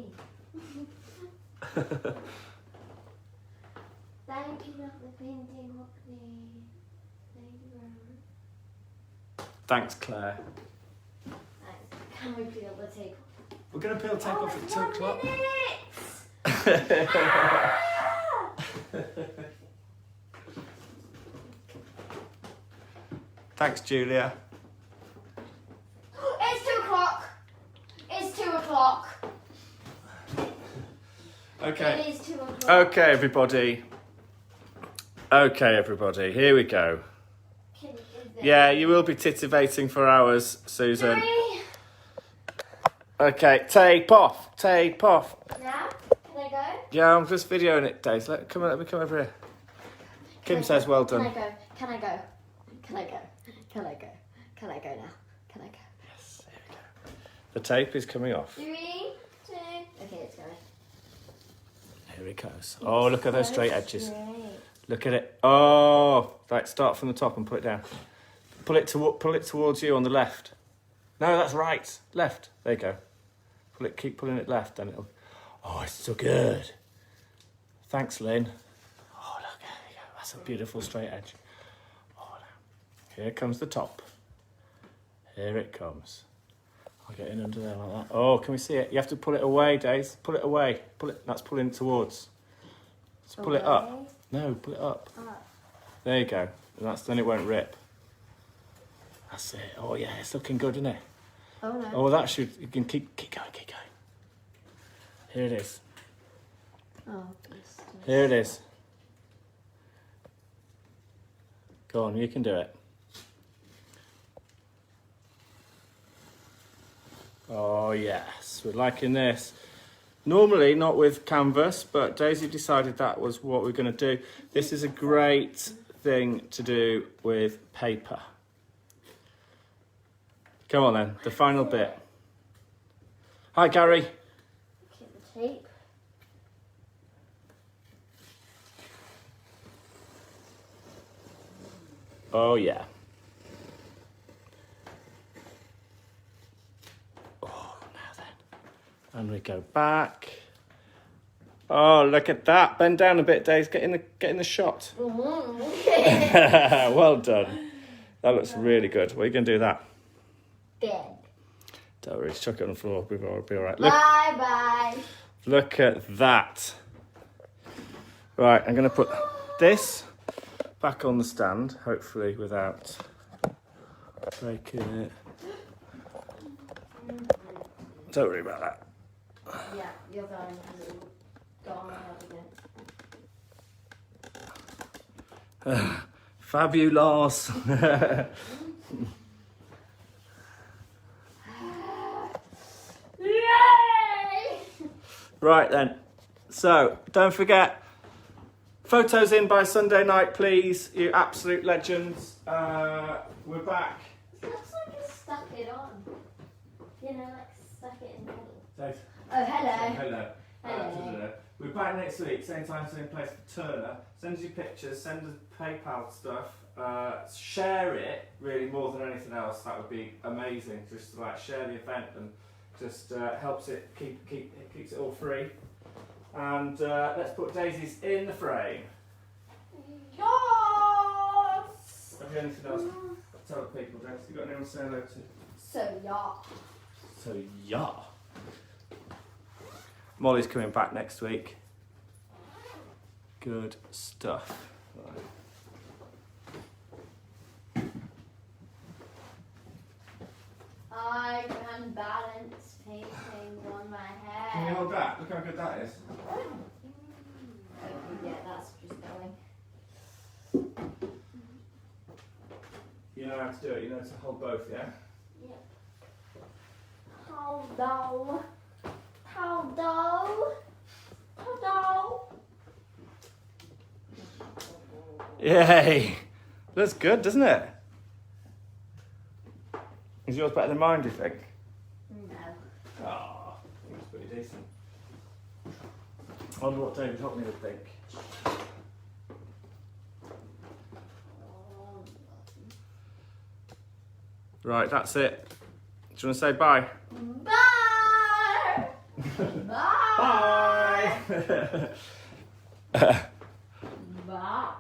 Thank you for the painting, Hockney. Thank you very much. Thanks, Claire. Thanks. Can we peel the tape? We're going to peel tape off at 2 o'clock. Thanks, Julia. It's 2 o'clock. It's 2 o'clock. Okay. It is 2 o'clock. Okay, everybody. Okay, everybody, here we go. Yeah, you will be titivating for hours, Susan. 3. Okay, tape off. Tape off. Now, can I go? Yeah, I'm just videoing it, Daisy. Let me come over here. Kim says well done. Can I go? Can I go? Can I go? Can I go? Can I go now? Can I go? Yes, here we go. The tape is coming off. 3, 2. Okay, it's going. Here it goes. Oh, look at those straight edges. Straight. Look at it. Oh, right, start from the top and pull it down. Pull it towards you on the left. No, that's right. Left. There you go. Keep pulling it left, and it'll. Oh, it's so good. Thanks, Lynn. Oh, look, there you go. That's a beautiful straight edge. Oh, no. Here comes the top. Here it comes. I'll get in under there like that. Oh, can we see it? You have to pull it away, Daisy. Pull it away. Pull it. That's pulling towards. So pull it up. No, pull it up. There you go. And then it won't rip. That's it. Oh yeah, it's looking good, isn't it? Oh no. Oh, that should. You can keep going. Here it is. Oh. Here it is. Go on, you can do it. Oh yes, we're liking this. Normally not with canvas, but Daisy decided that was what we're going to do. This is a great thing to do with paper. Come on then, the final bit. Hi Gary. Keep the tape. Oh yeah. Oh, now then. And we go back. Oh, look at that. Bend down a bit, Daisy. Get in the shot. Well done. That looks really good. What are you going to do with that? Bed. Don't worry, just chuck it on the floor. We'll be all right. Bye. Look at that. Right, I'm going to put this back on the stand, hopefully without breaking it. Don't worry about that. Yeah, you're going to go on my head again. Fabulous. Yay! Right then. So, don't forget, photos in by Sunday night, please. You absolute legends. We're back. It looks like you stuck it on. You know, like stuck it in the middle. Dave. Oh, hello. Hello. Hello. We're back next week, same time, same place for Turner. Send us your pictures, send us PayPal stuff. Share it, really, more than anything else. That would be amazing. Just to, like, share the event and just helps it it keeps it all free. And let's put daisies in the frame. Yes! Have you anything else to tell the people, Daisy? You got anyone to say hello to? So yeah. Molly's coming back next week. Good stuff. Right. I can balance painting on my head. Can you hold that? Look how good that is. Oh, yeah, that's just going. You know how to do it. You know to hold both, yeah? Yep. Hello. Hello. Hello. Yay! Looks good, doesn't it? Is yours better than mine, do you think? No. Oh, I think it's pretty decent. I wonder what David Hockney would think. Right, that's it. Do you want to say bye? Bye. Bye. Bye! Bye.